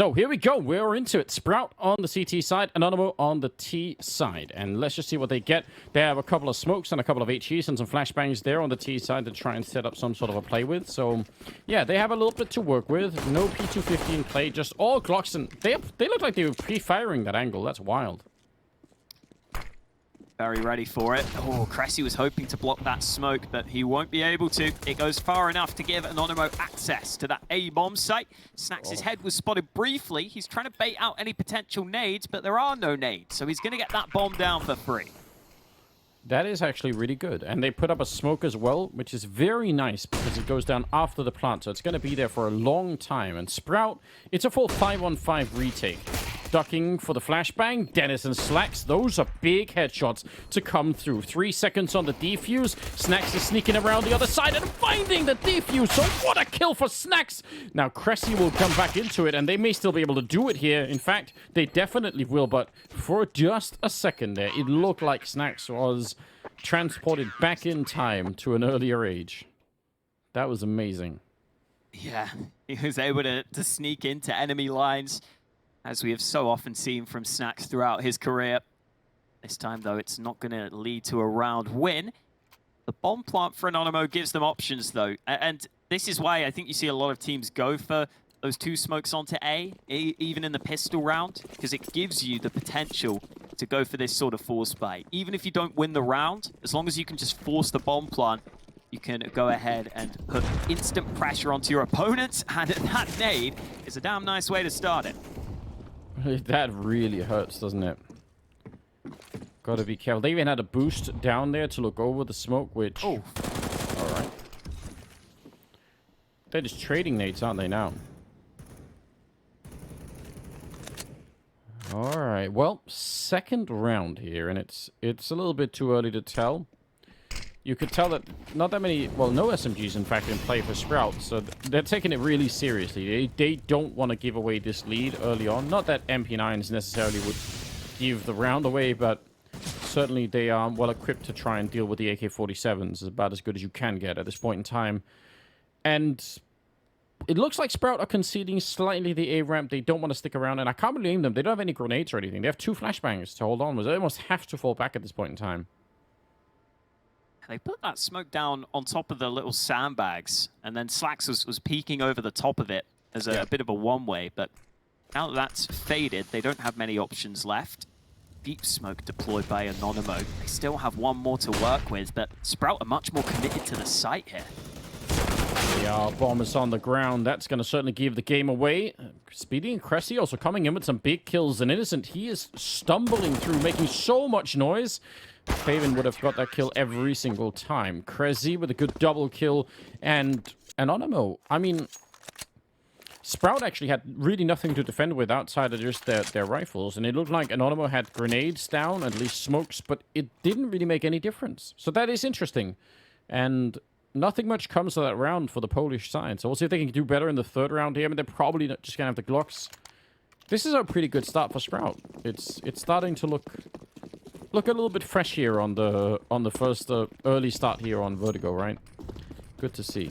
So here we go. We're into it. Sprout on the CT side, Anonymo on the T side. And let's just see what they get. They have a couple of smokes and a couple of HEs and some flashbangs there on the T side to try and set up some sort of a play with. So, yeah, they have a little bit to work with. No P250 in play, just all Glocks. And they look like they were pre-firing that angle. That's wild. Very ready for it. Oh, Cressy was hoping to block that smoke, but he won't be able to. It goes far enough to give Anonymo access to that A-bomb site. Snax' head was spotted briefly. He's trying to bait out any potential nades, but there are no nades, so he's going to get that bomb down for free. That is actually really good. And they put up a smoke as well, which is very nice because it goes down after the plant, so it's going to be there for a long time. And Sprout, it's a full 5-on-5 retake. Ducking for the flashbang. Dennis and Slacks, those are big headshots to come through. 3 seconds on the defuse. Snacks is sneaking around the other side and finding the defuse. So what a kill for Snacks. Now Cressy will come back into it and they may still be able to do it here. In fact, they definitely will, but for just a second there, it looked like Snacks was transported back in time to an earlier age. That was amazing. Yeah, he was able to sneak into enemy lines, as we have so often seen from Snacks throughout his career. This time, though, it's not going to lead to a round win. The bomb plant for Anonymo gives them options, though. And this is why I think you see a lot of teams go for those 2 smokes onto A, even in the pistol round, because it gives you the potential to go for this sort of force buy. Even if you don't win the round, as long as you can just force the bomb plant, you can go ahead and put instant pressure onto your opponents, and that nade is a damn nice way to start it. That really hurts, doesn't it? Gotta be careful. They even had a boost down there to look over the smoke, which... Oh. Alright. They're just trading nades, aren't they, now? Alright, well, second round here, and it's a little bit too early to tell. You could tell that not that many, well, no SMGs, in fact, in play for Sprout, so they're taking it really seriously. They don't want to give away this lead early on. Not that MP9s necessarily would give the round away, but certainly they are well equipped to try and deal with the AK-47s. It's about as good as you can get at this point in time. And it looks like Sprout are conceding slightly the A-ramp. They don't want to stick around, and I can't blame them. They don't have any grenades or anything. They have 2 flashbangs to hold on with. They almost have to fall back at this point in time. They put that smoke down on top of the little sandbags, and then Slacks was peeking over the top of it as a bit of a one-way, but now that that's faded, they don't have many options left. Deep smoke deployed by Anonymo. They still have one more to work with, but Sprout are much more committed to the site here. Yeah, bomb is on the ground. That's going to certainly give the game away. Speedy and Cressy also coming in with some big kills. And Innocent, he is stumbling through, making so much noise. Faven would have got that kill every single time. Cressy with a good double kill. And Anonymo, I mean, Sprout actually had really nothing to defend with outside of just their rifles. And it looked like Anonymo had grenades down, at least smokes, but it didn't really make any difference. So that is interesting. And nothing much comes to that round for the Polish side. So we'll see if they can do better in the third round here. I mean, they're probably not just going to have the Glocks. This is a pretty good start for Sprout. It's starting to look a little bit fresh here on the first early start here on Vertigo, right? Good to see.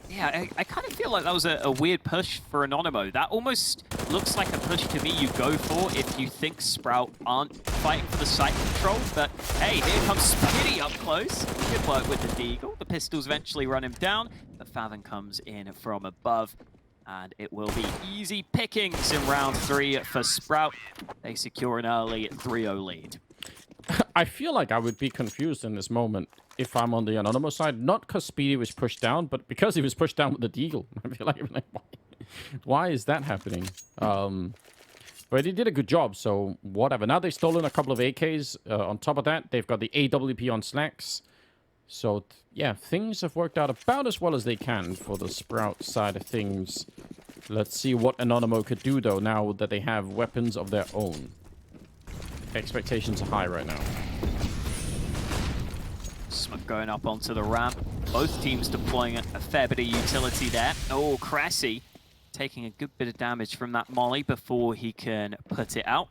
Yeah, I kind of feel like that was a weird push for Anonymo. That almost looks like a push to me you go for if you think Sprout aren't fighting for the site control. But hey, here comes Speedy up close. Good work with the Deagle. The pistols eventually run him down. The Faven comes in from above. And it will be easy pickings in round 3 for Sprout. They secure an early 3-0 lead. I feel like I would be confused in this moment if I'm on the Anonymous side. Not because Speedy was pushed down, but because he was pushed down with the Deagle. I feel like why is that happening? But he did a good job, so whatever. Now they've stolen a couple of AKs. On top of that, they've got the AWP on Slacks. So, yeah, things have worked out about as well as they can for the Sprout side of things. Let's see what Anonymo could do, though, now that they have weapons of their own. Expectations are high right now. Smoke going up onto the ramp. Both teams deploying a fair bit of utility there. Oh, Cressy taking a good bit of damage from that molly before he can put it out.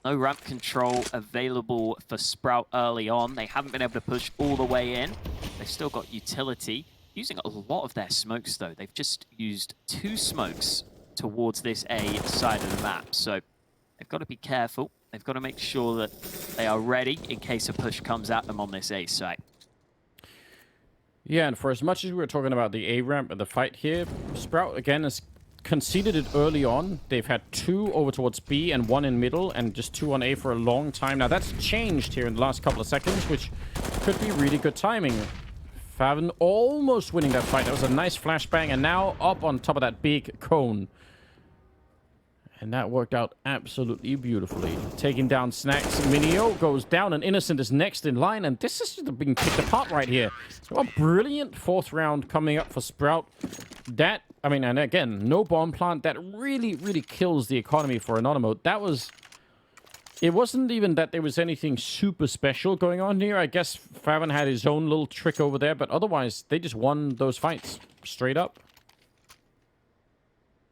No ramp control available for Sprout early on. They haven't been able to push all the way in. They've still got utility. Using a lot of their smokes, though. They've just used 2 smokes towards this A side of the map. So they've got to be careful. They've got to make sure that they are ready in case a push comes at them on this A site. Yeah, and for as much as we were talking about the A ramp and the fight here, Sprout again has conceded it early on. They've had 2 over towards B and 1 in middle, and just 2 on A for a long time. Now that's changed here in the last couple of seconds, which could be really good timing. Faven almost winning that fight. That was a nice flashbang, and now up on top of that big cone. And that worked out absolutely beautifully. Taking down Snacks. Minio goes down, and Innocent is next in line. And this is being picked apart right here. So a brilliant 4th round coming up for Sprout. That, I mean, and again, no bomb plant. That really, really kills the economy for Anonymo. That was... It wasn't even that there was anything super special going on here. I guess Faven had his own little trick over there. But otherwise, they just won those fights straight up.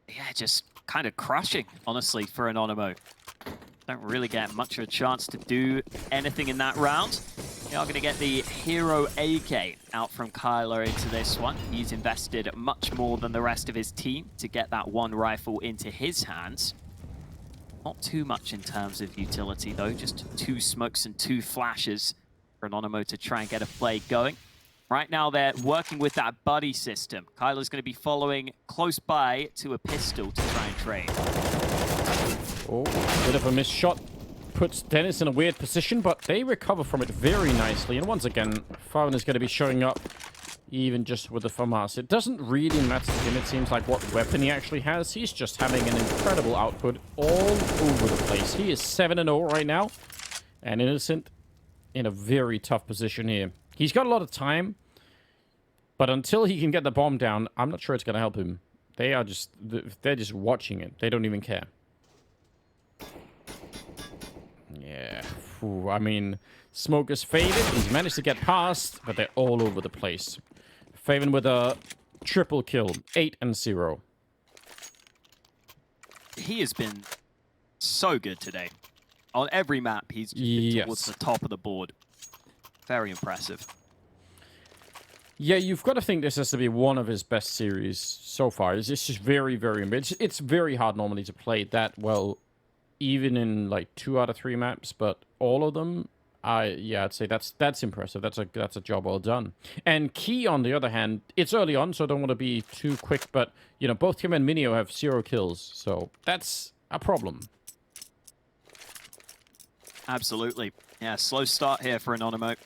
Yeah, just kind of crushing, honestly, for Anonymo. Don't really get much of a chance to do anything in that round. We are going to get the hero AK out from Kyler into this one. He's invested much more than the rest of his team to get that one rifle into his hands. Not too much in terms of utility, though. Just 2 smokes and 2 flashes for Anonymo to try and get a play going. Right now, they're working with that buddy system. Kyler's going to be following close by to a pistol to try and trade. Oh, bit of a missed shot. Puts Dennis in a weird position, but they recover from it very nicely. And once again, Faven is going to be showing up even just with the FAMAS. It doesn't really matter to him, it seems like, what weapon he actually has. He's just having an incredible output all over the place. He is 7-0 right now. And Innocent in a very tough position here. He's got a lot of time, but until he can get the bomb down, I'm not sure it's going to help him. They're just watching it. They don't even care. Yeah. Ooh, I mean, Smoke is faded. He's managed to get past, but they're all over the place. Faven with a triple kill. 8-0. He has been so good today. On every map, he's just been towards the top of the board. Very impressive. Yeah, you've got to think this has to be one of his best series so far. It's just very, very... It's very hard normally to play that well, even in like 2 out of 3 maps, but all of them, yeah, I'd say that's impressive. That's a job well done. And Key, on the other hand, it's early on, so I don't want to be too quick, but you know, both him and Minio have 0 kills, so that's a problem. Absolutely. Yeah, slow start here for Anonymo.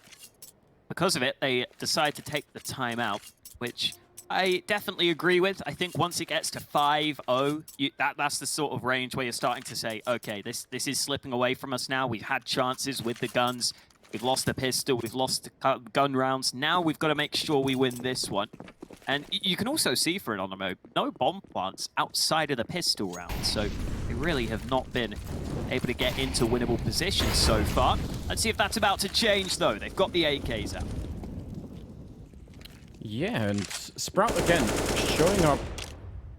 Because of it, they decide to take the time out, which I definitely agree with. I think once it gets to 5-0, that's the sort of range where you're starting to say, okay, this is slipping away from us now. We've had chances with the guns. We've lost the pistol. We've lost the gun rounds. Now we've got to make sure we win this one. And you can also see for Anonymo, no bomb plants outside of the pistol round. So they really have not been able to get into winnable positions so far. Let's see if that's about to change, though. They've got the AKs out. Yeah, and Sprout, again, showing up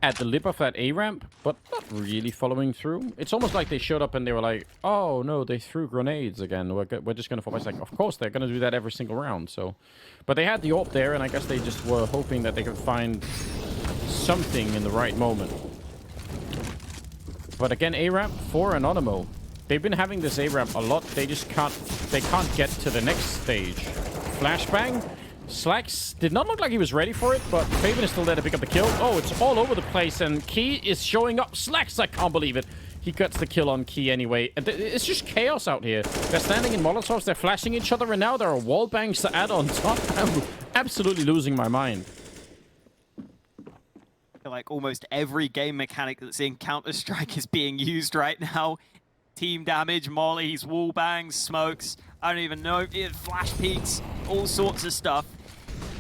at the lip of that A-ramp, but not really following through. It's almost like they showed up and they were like, oh, no, they threw grenades again. We're just going to fall. It's like, of course, they're going to do that every single round. So, but they had the AWP there, and I guess they just were hoping that they could find something in the right moment. But again, A-ramp for Anonymo. They've been having this A-ramp a lot. They just can't get to the next stage. Flashbang. Slacks did not look like he was ready for it, but Faven is still there to pick up the kill. Oh, it's all over the place, and Key is showing up. Slacks, I can't believe it. He gets the kill on Key anyway. And it's just chaos out here. They're standing in Molotovs, they're flashing each other, and now there are wall bangs to add on top. I'm absolutely losing my mind. Like almost every game mechanic that's in Counter-Strike is being used right now. Team damage, mollies, wall bangs, smokes, I don't even know, flash peaks, all sorts of stuff.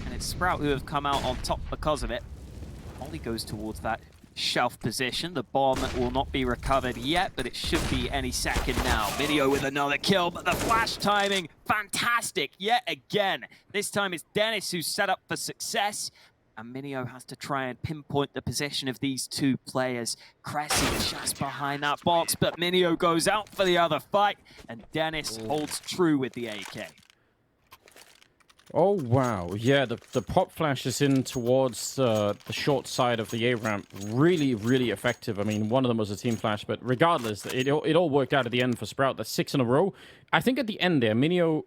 And it's Sprout who have come out on top because of it. Molly goes towards that shelf position. The bomb will not be recovered yet, but it should be any second now. Minio with another kill, but the flash timing, fantastic yet again. This time it's Dennis who's set up for success. And Minio has to try and pinpoint the position of these 2 players. Cressy is just behind that box, but Minio goes out for the other fight, and Dennis holds true with the AK. Oh, wow. Yeah, the pop flash is in towards the short side of the A ramp. Really, really effective. I mean, one of them was a team flash, but regardless, it all worked out at the end for Sprout. That's 6 in a row. I think at the end there, Minio,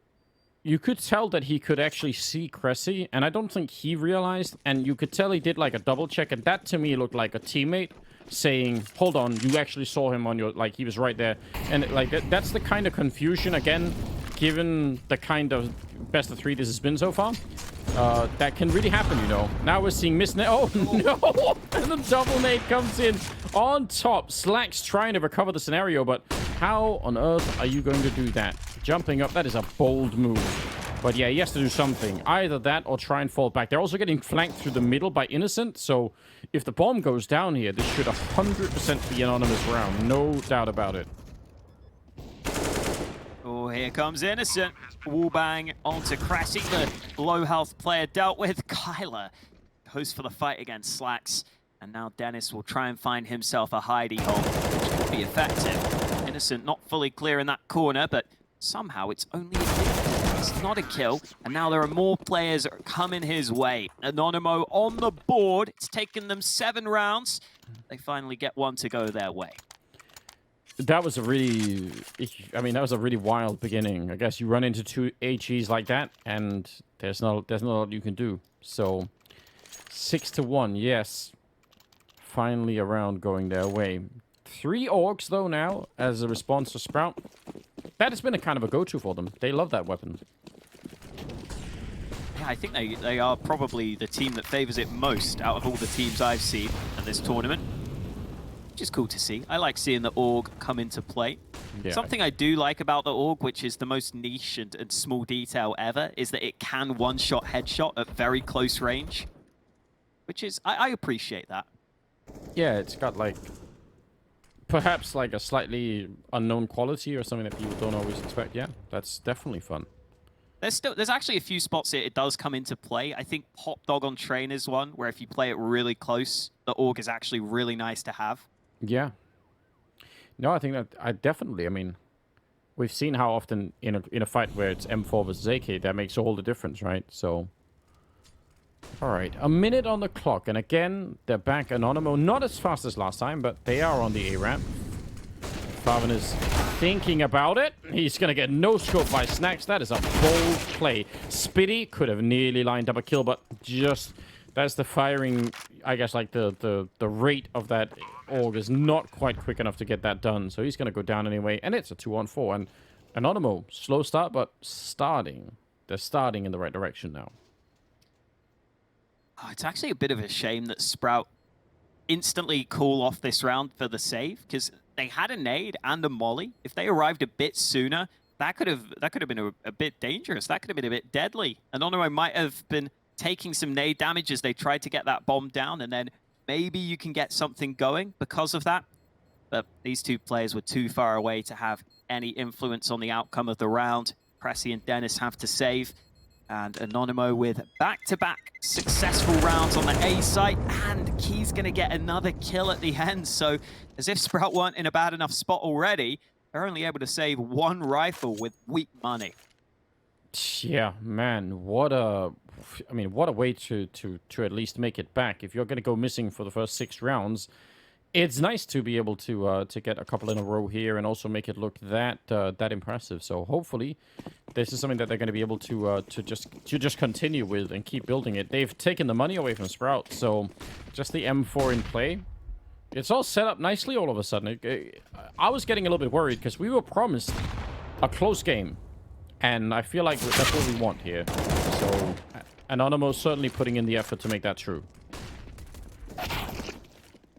you could tell that he could actually see Cressy, and I don't think he realized, and you could tell he did like a double check, and that to me looked like a teammate saying, hold on, you actually saw him on your, like, he was right there. And like that's the kind of confusion, again, given the kind of best of 3 this has been so far, that can really happen, you know. Now we're seeing miss nade. Oh, no! And the double nade comes in on top. Slack's trying to recover the scenario, but how on earth are you going to do that? Jumping up, that is a bold move. But yeah, he has to do something. Either that or try and fall back. They're also getting flanked through the middle by Innocent, so if the bomb goes down here, this should 100% be an anonymous round. No doubt about it. Oh, here comes Innocent. Wallbang onto Cressy, the low health player dealt with. Kyler goes for the fight against Slacks. And now Dennis will try and find himself a hidey hole, which could be effective. Innocent not fully clear in that corner, but somehow it's only a kill. It's not a kill. And now there are more players coming his way. Anonymo on the board. It's taken them 7 rounds. They finally get one to go their way. That was a really, I mean, that was a really wild beginning. I guess you run into 2 HEs like that, and there's not a lot you can do. So, 6-1, yes. Finally a round going their way. 3 orcs, though, now, as a response to Sprout. That has been a kind of a go-to for them. They love that weapon. Yeah, I think they are probably the team that favors it most out of all the teams I've seen in this tournament. Which is cool to see. I like seeing the Org come into play. Yeah. Something I do like about the Org, which is the most niche and small detail ever, is that it can one-shot headshot at very close range. Which is, I appreciate that. Yeah, it's got like, perhaps like a slightly unknown quality or something that people don't always expect. Yeah, that's definitely fun. There's actually a few spots it does come into play. I think Pop Dog on Train is one, where if you play it really close, the Org is actually really nice to have. Yeah. No, I think that I mean, we've seen how often in a fight where it's M4 versus AK, that makes all the difference, right? So, all right, a minute on the clock, and again, they're back Anonymo. Not as fast as last time, but they are on the A ramp. Farvan is thinking about it. He's going to get no scope by Snacks. That is a bold play. Spitty could have nearly lined up a kill, but just that's the firing. I guess like the rate of that Org is not quite quick enough to get that done. So he's going to go down anyway, and it's a 2-on-4. And Anonymo, slow start, but starting. They're starting in the right direction now. Oh, it's actually a bit of a shame that Sprout instantly call off this round for the save, because they had a nade and a molly. If they arrived a bit sooner, that could have been a bit dangerous. That could have been a bit deadly. Anonymo might have been taking some nade damage as they tried to get that bomb down, and then maybe you can get something going because of that. But these 2 players were too far away to have any influence on the outcome of the round. Cressy and Dennis have to save. And Anonymo with back-to-back successful rounds on the A site, and Key's going to get another kill at the end. So as if Sprout weren't in a bad enough spot already, they're only able to save 1 rifle with weak money. Yeah, man, what a way to at least make it back. If you're going to go missing for the first 6 rounds, it's nice to be able to get a couple in a row here and also make it look that impressive. So hopefully, this is something that they're going to be able to just continue with and keep building it. They've taken the money away from Sprout, so just the M4 in play. It's all set up nicely all of a sudden. I was getting a little bit worried because we were promised a close game, and I feel like that's what we want here. So Anonymo certainly putting in the effort to make that true.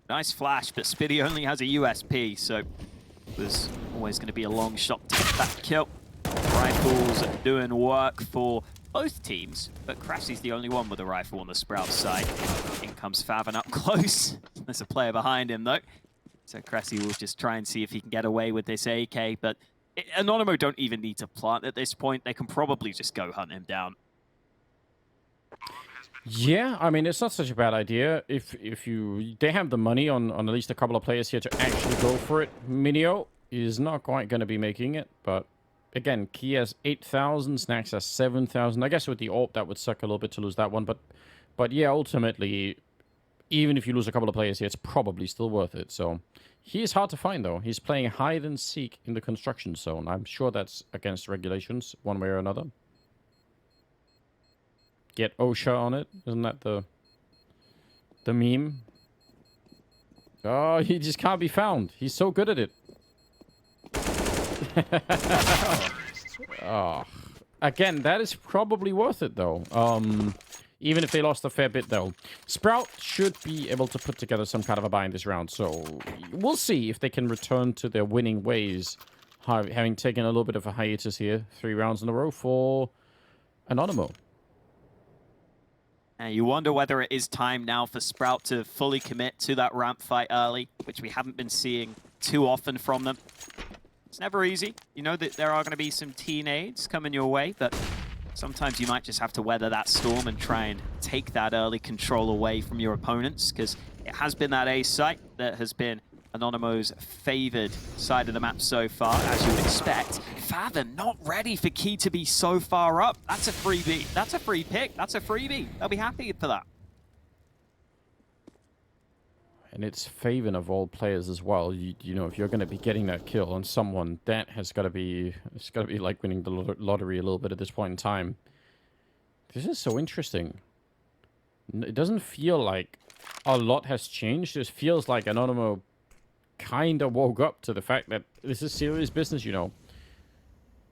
Nice flash, but Spitty only has a USP, so there's always going to be a long shot to get that kill. Rifles doing work for both teams, but Cressy's the only one with a rifle on the Sprout side. In comes Favan up close. There's a player behind him, though. So Cressy will just try and see if he can get away with this AK, but Anonymo don't even need to plant at this point. They can probably just go hunt him down. Yeah, I mean, it's not such a bad idea. If they have the money on at least a couple of players here to actually go for it. Minio is not quite going to be making it, but again, Key has 8,000, Snacks has 7,000. I guess with the AWP, that would suck a little bit to lose that one. But yeah, ultimately, even if you lose a couple of players here, it's probably still worth it. So he is hard to find, though. He's playing hide and seek in the construction zone. I'm sure that's against regulations, one way or another. Get OSHA on it. Isn't that the meme? Oh, he just can't be found. He's so good at it. Oh. Again, that is probably worth it, though. Even if they lost a fair bit, though. Sprout should be able to put together some kind of a buy in this round. So we'll see if they can return to their winning ways, having taken a little bit of a hiatus here. 3 rounds in a row for Anonymo. And you wonder whether it is time now for Sprout to fully commit to that ramp fight early, which we haven't been seeing too often from them. It's never easy. You know that there are going to be some teenades coming your way, but sometimes you might just have to weather that storm and try and take that early control away from your opponents, because it has been that A site that has been Anonymo's favored side of the map so far, as you would expect. Faven not ready for Key to be so far up. That's a freebie. That's a free pick. That's a freebie. They'll be happy for that. And it's Faven of all players as well. You know, if you're going to be getting that kill on someone, that has got to be... It's got to be like winning the lottery a little bit at this point in time. This is so interesting. It doesn't feel like a lot has changed. It feels like Anonymo kind of woke up to the fact that this is serious business, you know.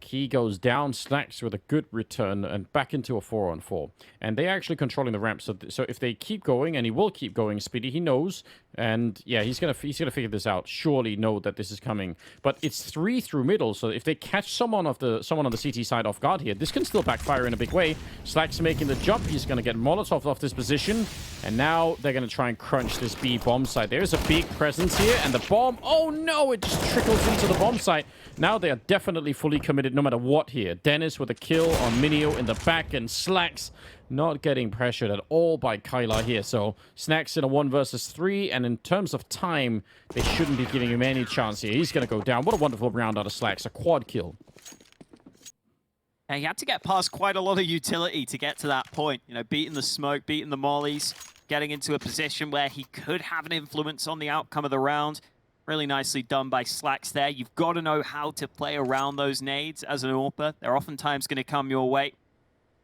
Key goes down, Slacks with a good return, and back into a 4-on-4. And they're actually controlling the ramp, so if they keep going, and he will keep going, Speedy, he knows, and yeah, he's gonna figure this out. Surely know that this is coming. But it's 3 through middle, so if they catch someone on the CT side off guard here, this can still backfire in a big way. Slacks making the jump, he's gonna get Molotov off this position, and now they're gonna try and crunch this B bomb site. There's a big presence here, and the bomb, oh no, it just trickles into the bomb site. Now they are definitely fully committed no matter what here. Dennis with a kill on Minio in the back, and Slacks not getting pressured at all by Kyla here. So Snacks in a 1 versus 3, and in terms of time, they shouldn't be giving him any chance here. He's going to go down. What a wonderful round out of Slacks. A quad kill. And he had to get past quite a lot of utility to get to that point. You know, beating the smoke, beating the mollies, getting into a position where he could have an influence on the outcome of the round. Really nicely done by Slacks there. You've got to know how to play around those nades as an AWPer. They're oftentimes going to come your way.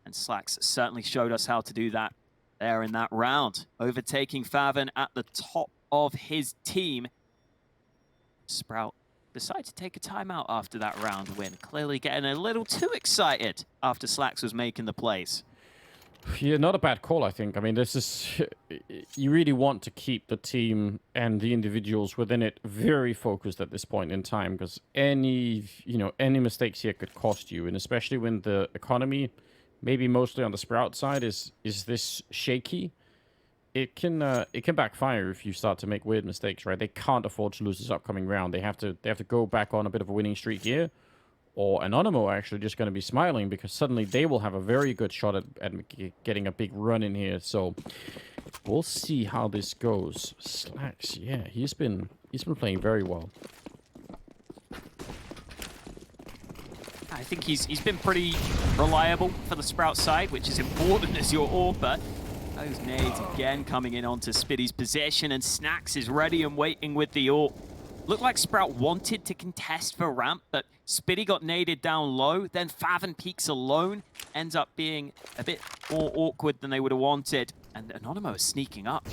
And Slacks certainly showed us how to do that there in that round. Overtaking Faven at the top of his team. Sprout decided to take a timeout after that round win. Clearly getting a little too excited after Slacks was making the plays. Yeah, not a bad call, I think. I mean, this is... You really want to keep the team and the individuals within it very focused at this point in time, because any mistakes here could cost you, and especially when the economy, maybe mostly on the Sprout side, is this shaky. It can backfire if you start to make weird mistakes, right? They can't afford to lose this upcoming round. They have to go back on a bit of a winning streak here. Or Anonymo are actually just going to be smiling, because suddenly they will have a very good shot at getting a big run in here. So we'll see how this goes. Slacks, yeah, he's been playing very well. I think he's been pretty reliable for the Sprout side, which is important as your AWPer. Those nades again coming in onto Spiddy's position, and Snacks is ready and waiting with the AWP. Looked like Sprout wanted to contest for ramp, but Spiddy got naded down low. Then Faven peeks alone, ends up being a bit more awkward than they would have wanted. And Anonymo is sneaking up.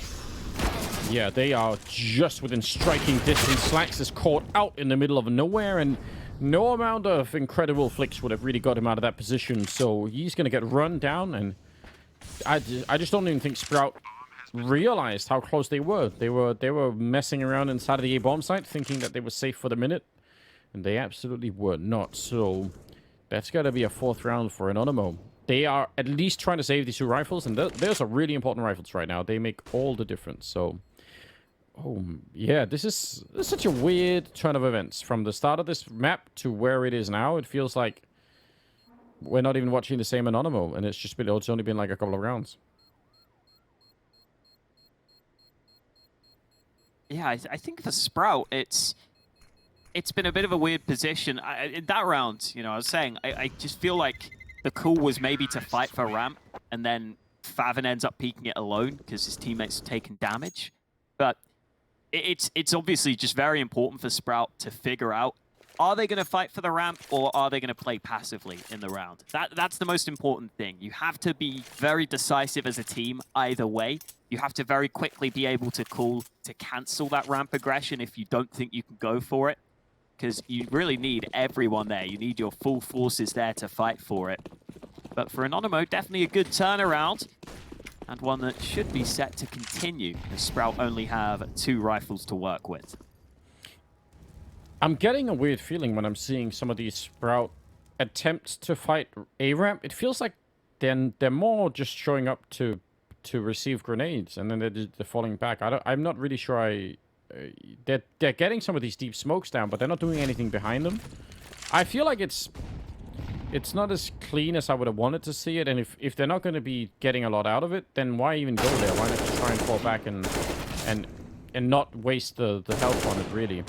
Yeah, they are just within striking distance. Slacks is caught out in the middle of nowhere, and no amount of incredible flicks would have really got him out of that position. So he's going to get run down, and I just don't even think Sprout realized how close they were. They were messing around inside of the A-bomb site, thinking that they were safe for the minute, and they absolutely were not. So that's got to be a 4th round for Anonymo. They are at least trying to save these 2 rifles, and those are really important rifles right now. They make all the difference. So, oh yeah, this is such a weird turn of events from the start of this map to where it is now. It feels like we're not even watching the same Anonymo, and it's only been like a couple of rounds. Yeah, I think for Sprout, it's it's been a bit of a weird position. In that round, you know, I was saying, I just feel like the call was maybe to fight for ramp, and then Favin ends up peeking it alone because his teammates are taking damage. But it's obviously just very important for Sprout to figure out, are they going to fight for the ramp or are they going to play passively in the round? That's the most important thing. You have to be very decisive as a team either way. You have to very quickly be able to call to cancel that ramp aggression if you don't think you can go for it, because you really need everyone there. You need your full forces there to fight for it. But for Anonymo, definitely a good turnaround, and one that should be set to continue, as Sprout only have 2 rifles to work with. I'm getting a weird feeling when I'm seeing some of these Sprout attempts to fight A ramp. It feels like they're more just showing up to receive grenades, and then they're falling back. I'm not really sure. They're getting some of these deep smokes down, but they're not doing anything behind them. I feel like it's not as clean as I would have wanted to see it, and if they're not going to be getting a lot out of it, then why even go there? Why not just try and fall back and not waste the health on it, really?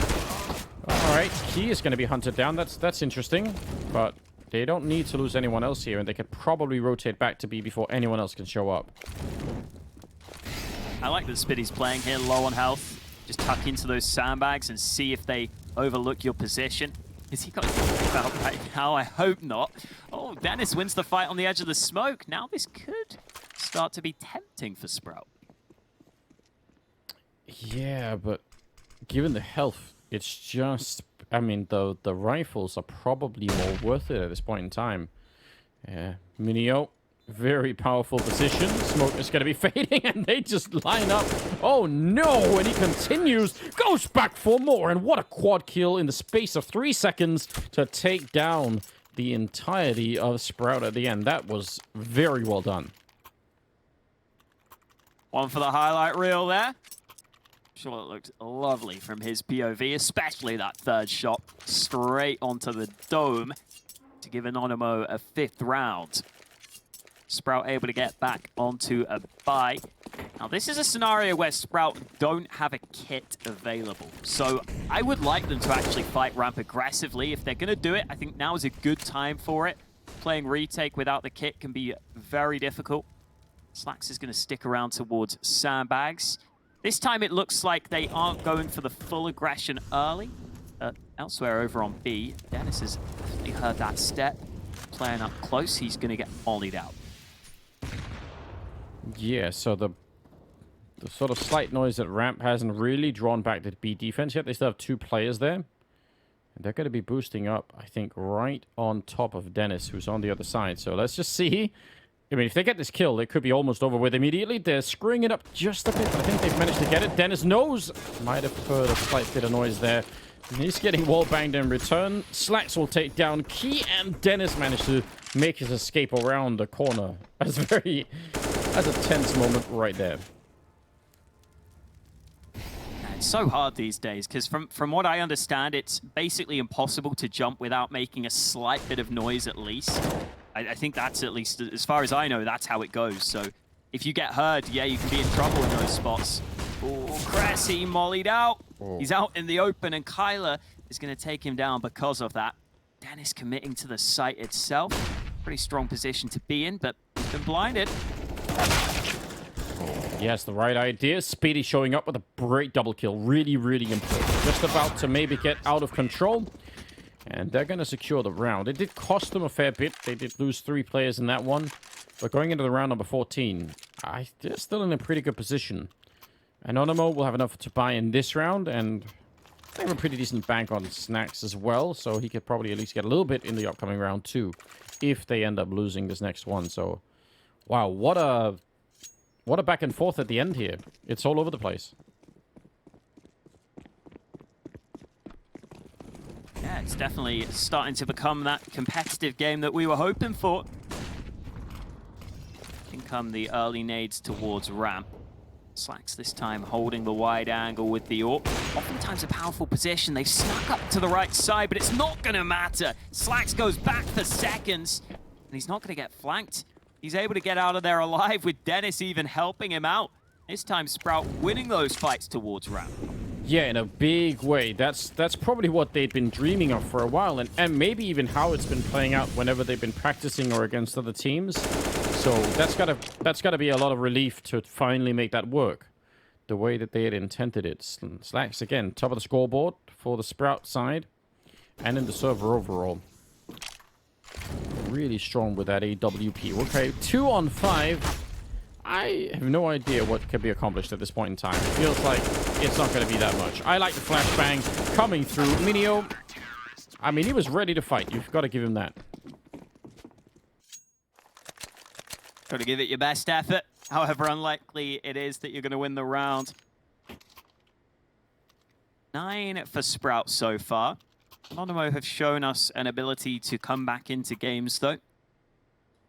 All right, Key is going to be hunted down. That's interesting, but they don't need to lose anyone else here, and they could probably rotate back to B before anyone else can show up. I like that Spitty's playing here low on health. Just tuck into those sandbags and see if they overlook your position. Is he got about right now? I hope not. Oh, Dennis wins the fight on the edge of the smoke. Now this could start to be tempting for Sprout. Yeah, but given the health, it's just... I mean, the rifles are probably more worth it at this point in time. Yeah, Minio, very powerful position. Smoke is going to be fading, and they just line up. Oh, no! And he continues, goes back for more, and what a quad kill in the space of 3 seconds to take down the entirety of Sprout at the end. That was very well done. One for the highlight reel there. Sure, it looked lovely from his POV, especially that third shot straight onto the dome to give Anonymo a 5th round. Sprout able to get back onto a buy. Now, this is a scenario where Sprout don't have a kit available, so I would like them to actually fight ramp aggressively. If they're going to do it, I think now is a good time for it. Playing retake without the kit can be very difficult. Slacks is going to stick around towards sandbags. This time it looks like they aren't going for the full aggression early. Elsewhere over on B, Dennis has definitely heard that step. Playing up close, he's going to get mollied out. Yeah, so the sort of slight noise at ramp hasn't really drawn back the B defense yet. They still have 2 players there. And they're going to be boosting up, I think, right on top of Dennis, who's on the other side. So let's just see. I mean, if they get this kill, it could be almost over with immediately. They're screwing it up just a bit. I think they've managed to get it. Dennis knows. Might have heard a slight bit of noise there. He's getting wall banged in return. Slacks will take down Key, and Dennis managed to make his escape around the corner. That's a tense moment right there. It's so hard these days, because from what I understand, it's basically impossible to jump without making a slight bit of noise at least. I think that's, at least, as far as I know, that's how it goes. So if you get heard, yeah, you can be in trouble in those spots. Oh, Cressy mollied out. Oh. He's out in the open, and Kyler is going to take him down because of that. Dennis committing to the site itself. Pretty strong position to be in, but he's been blinded. Yes, the right idea. Speedy showing up with a great double kill. Really, really important. Just about to maybe get out of control. And they're going to secure the round. It did cost them a fair bit. They did lose 3 players in that one. But going into the round number 14, they're still in a pretty good position. Anonymo will have enough to buy in this round, and they have a pretty decent bank on Snacks as well, so he could probably at least get a little bit in the upcoming round too, if they end up losing this next one. So, wow, what a back and forth at the end here. It's all over the place. Yeah, it's definitely starting to become that competitive game that we were hoping for. In come the early nades towards ramp. Slacks this time holding the wide angle with the AWP. Oftentimes a powerful position. They've snuck up to the right side, but it's not going to matter. Slacks goes back for seconds, and he's not going to get flanked. He's able to get out of there alive, with Dennis even helping him out. This time Sprout winning those fights towards ramp. Yeah, in a big way. That's probably what they'd been dreaming of for a while, and maybe even how it's been playing out whenever they've been practicing or against other teams. So that's gotta be a lot of relief to finally make that work, the way that they had intended it. Slacks again, top of the scoreboard for the Sprout side, and in the server overall. Really strong with that AWP. Okay, 2 on 5. I have no idea what can be accomplished at this point in time. It feels like it's not going to be that much. I like the flashbang coming through. Minio, I mean, he was ready to fight. You've got to give him that. Got to give it your best effort, however unlikely it is that you're going to win the round. 9 for Sprout so far. Anonymo have shown us an ability to come back into games, though.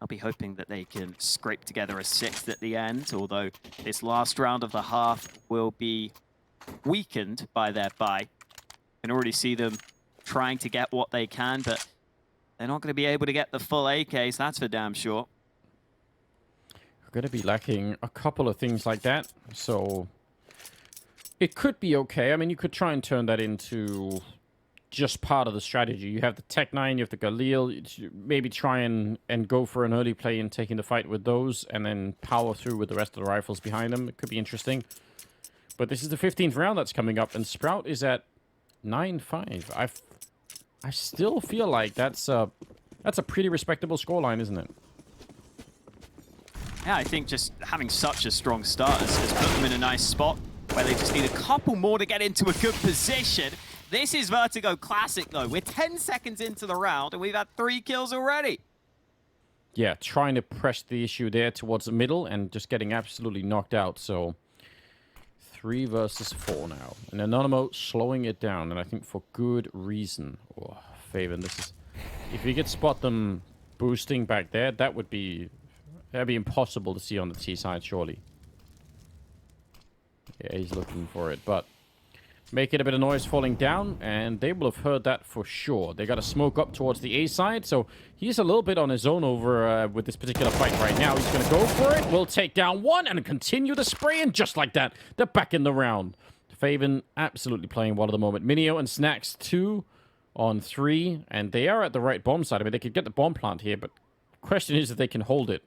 I'll be hoping that they can scrape together a 6th at the end, although this last round of the half will be weakened by their bye. You can already see them trying to get what they can, but they're not going to be able to get the full AKs, that's for damn sure. We're going to be lacking a couple of things like that, so it could be okay. I mean, you could try and turn that into just part of the strategy. You have the Tech-9, you have the Galil, maybe try and go for an early play and taking the fight with those, and then power through with the rest of the rifles behind them. It could be interesting. But this is the 15th round that's coming up, and Sprout is at 9-5. I still feel like that's a pretty respectable scoreline, isn't it? Yeah, I think just having such a strong start has put them in a nice spot where they just need a couple more to get into a good position. This is Vertigo Classic, though. We're 10 seconds into the round, and we've had 3 kills already. Yeah, trying to press the issue there towards the middle and just getting absolutely knocked out. So 3 versus 4 now. And Anonymo slowing it down, and I think for good reason. Oh, Faven, this is... If you could spot them boosting back there, that'd be impossible to see on the T side, surely. Yeah, he's looking for it, but making a bit of noise falling down, and they will have heard that for sure. They got to smoke up towards the A side, so he's a little bit on his own over with this particular fight right now. He's going to go for it. We'll take down 1 and continue the spray, and just like that, they're back in the round. Faven absolutely playing well at the moment. Minio and Snacks 2 on 3, and they are at the right bomb side. I mean, they could get the bomb plant here, but the question is if they can hold it.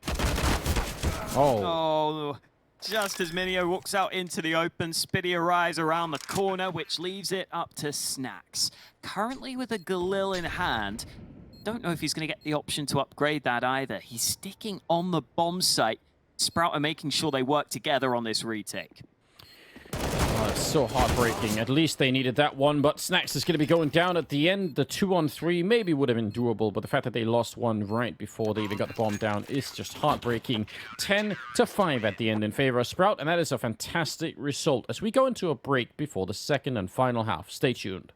Oh, just as Minio walks out into the open, Spitty arrives around the corner, which leaves it up to Snacks. Currently with a Galil in hand, don't know if he's going to get the option to upgrade that either. He's sticking on the bomb site. Sprout are making sure they work together on this retake. Oh, it's so heartbreaking. At least they needed that one, but Snacks is going to be going down at the end. The 2 on 3 maybe would have been doable, but the fact that they lost one right before they even got the bomb down is just heartbreaking. 10-5 at the end in favor of Sprout, and that is a fantastic result as we go into a break before the second and final half. Stay tuned.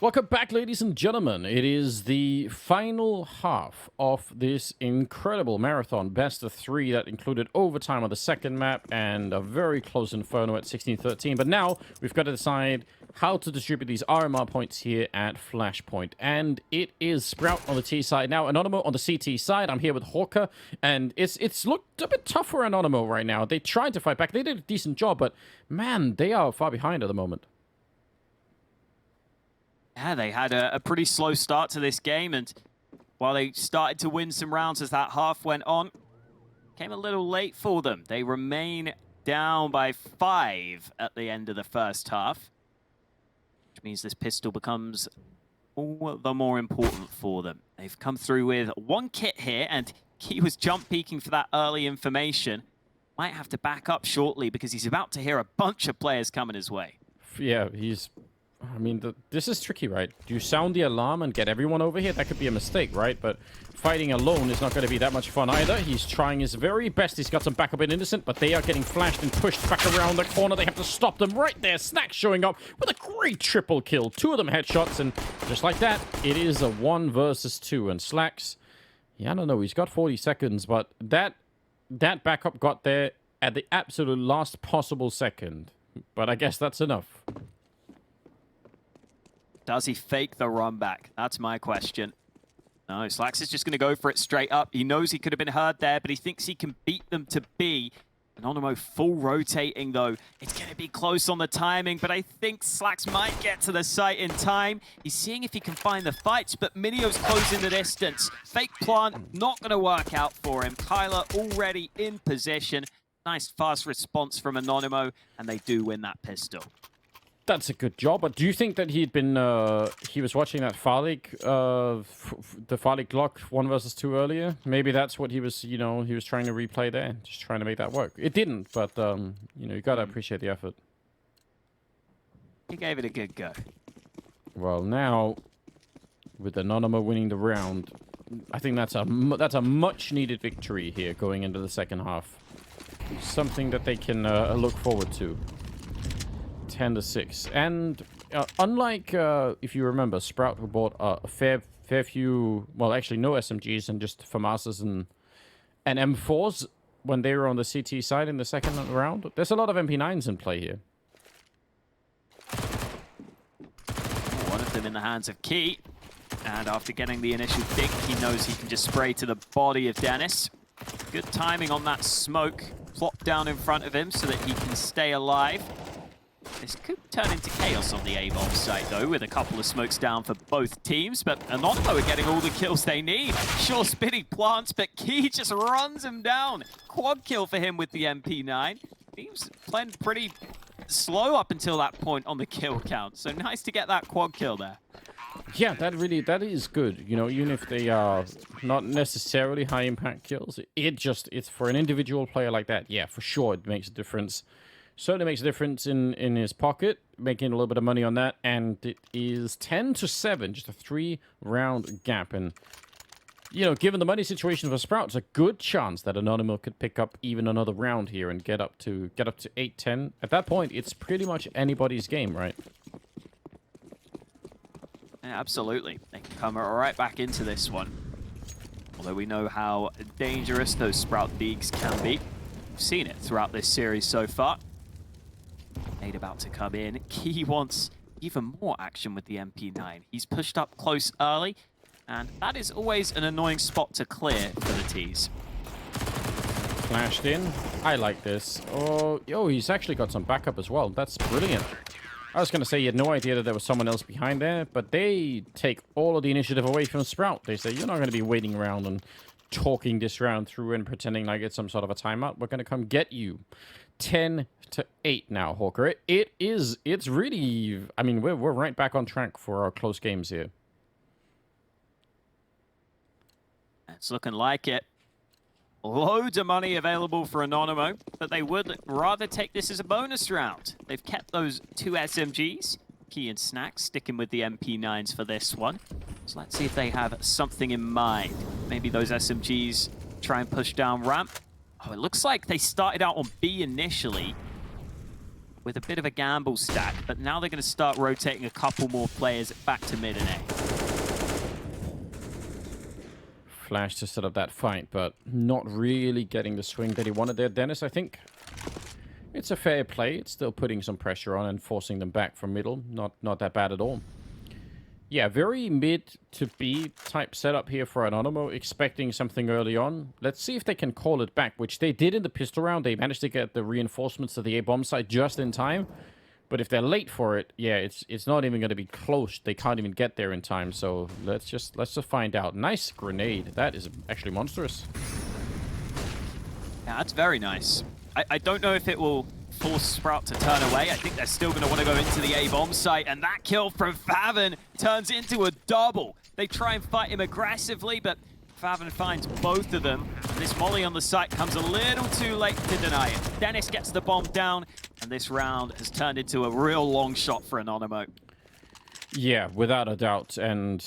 Welcome back, ladies and gentlemen. It is the final half of this incredible marathon best of 3 that included overtime on the second map and a very close inferno at 16-13. But now we've got to decide how to distribute these RMR points here at Flashpoint. And it is Sprout on the T side now, Anonymo on the CT side. I'm here with Hawker, and it's looked a bit tough for Anonymo right now. They tried to fight back. They did a decent job, but man, they are far behind at the moment. Yeah, they had a pretty slow start to this game, and while they started to win some rounds as that half went on, came a little late for them. They remain down by 5 at the end of the first half, which means this pistol becomes all the more important for them. They've come through with 1 kit here, and he was jump peeking for that early information. Might have to back up shortly because he's about to hear a bunch of players coming his way. Yeah, I mean, this is tricky, right? Do you sound the alarm and get everyone over here? That could be a mistake, right? But fighting alone is not going to be that much fun either. He's trying his very best. He's got some backup in Innocent, but they are getting flashed and pushed back around the corner. They have to stop them right there. Snack showing up with a great triple kill. 2 of them headshots, and just like that, it is a 1 versus 2. And Slacks, yeah, I don't know. He's got 40 seconds, but that backup got there at the absolute last possible second. But I guess that's enough. Does he fake the run back? That's my question. No, Slacks is just going to go for it straight up. He knows he could have been heard there, but he thinks he can beat them to B. Anonymo full rotating, though. It's going to be close on the timing, but I think Slacks might get to the site in time. He's seeing if he can find the fights, but Minio's closing the distance. Fake plant, not going to work out for him. Kyler already in position. Nice fast response from Anonymo, and they do win that pistol. That's a good job, but do you think that he was watching that Farlig, the Farlig Glock 1 versus 2 earlier? Maybe that's what he was, he was trying to replay there, just trying to make that work. It didn't, but, you gotta appreciate the effort. He gave it a good go. Well, now, with Anonymo winning the round, I think that's a much-needed victory here going into the second half. Something that they can look forward to. 10-6, and unlike if you remember, Sprout who bought a fair few, well, actually no SMGs and just FAMASas and M4s when they were on the CT side in the second round. There's a lot of MP9s in play here. One of them in the hands of Key, and after getting the initial dig, he knows he can just spray to the body of Dennis. Good timing on that smoke, plop down in front of him so that he can stay alive. This could turn into chaos on the A-bomb site, though, with a couple of smokes down for both teams. But Anonymo are getting all the kills they need. Sure, spinning plants, but Key just runs him down. Quad kill for him with the MP9. He was playing pretty slow up until that point on the kill count. So nice to get that quad kill there. Yeah, that is good. Even if they are not necessarily high-impact kills, it's for an individual player like that, yeah, for sure, it makes a difference. Certainly makes a difference in his pocket, making a little bit of money on that. And it is 10-7, just a 3-round gap. And, given the money situation for Sprout, it's a good chance that Anonymo could pick up even another round here and get up to 8-10. At that point, it's pretty much anybody's game, right? Yeah, absolutely. They can come right back into this one. Although we know how dangerous those Sprout Deegs can be. We've seen it throughout this series so far. Nade about to come in. Key wants even more action with the MP9. He's pushed up close early, and that is always an annoying spot to clear for the T's. Flashed in. I like this. Oh, he's actually got some backup as well. That's brilliant. I was going to say he had no idea that there was someone else behind there, but they take all of the initiative away from Sprout. They say, you're not going to be waiting around and talking this round through and pretending like it's some sort of a timeout. We're going to come get you. 10-8 now, Hawker. It's really, I mean, we're right back on track for our close games here. It's looking like it. Loads of money available for Anonymo, but they would rather take this as a bonus round. They've kept those 2 SMGs. Key and Snack sticking with the MP9s for this one. So let's see if they have something in mind. Maybe those SMGs try and push down ramp. Oh, it looks like they started out on B initially. with a bit of a gamble stack, but now they're going to start rotating a couple more players back to mid and A. Flash to set up that fight, but not really getting the swing that he wanted there. Dennis, I think it's a fair play. It's still putting some pressure on and forcing them back from middle. Not that bad at all. Yeah, very mid to B type setup here for Anonymo, expecting something early on. Let's see if they can call it back, which they did in the pistol round. They managed to get the reinforcements to the A-bomb site just in time. But if they're late for it, yeah, it's not even going to be close. They can't even get there in time. So let's just find out. Nice grenade. That is actually monstrous. Yeah, that's very nice. I don't know if it will force Sprout to turn away. I think they're still going to want to go into the A-bomb site, and that kill from Faven turns into a double. They try and fight him aggressively, but Faven finds both of them. And this molly on the site comes a little too late to deny it. Dennis gets the bomb down, and this round has turned into a real long shot for Anonymo. Yeah, without a doubt. And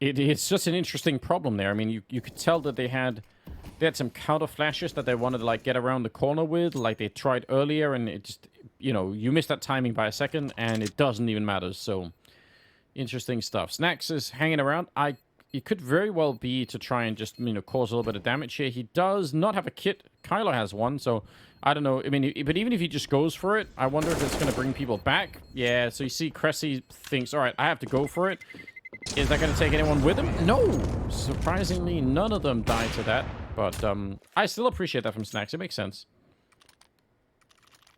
it's just an interesting problem there. I mean, you could tell that they had some counter flashes that they wanted to like get around the corner with, like they tried earlier, and it just, you know, you missed that timing by a second, and it doesn't even matter. So interesting stuff. Snacks is hanging around. It could very well be to try and just, you know, cause a little bit of damage here. He does not have a kit. Kylo has one, so I don't know. I mean, but even if he just goes for it, I wonder if it's going to bring people back. Yeah, so you see Cressy thinks, all right, I have to go for it. Is that going to take anyone with him? No! Surprisingly, none of them died to that. But I still appreciate that from Snacks. It makes sense.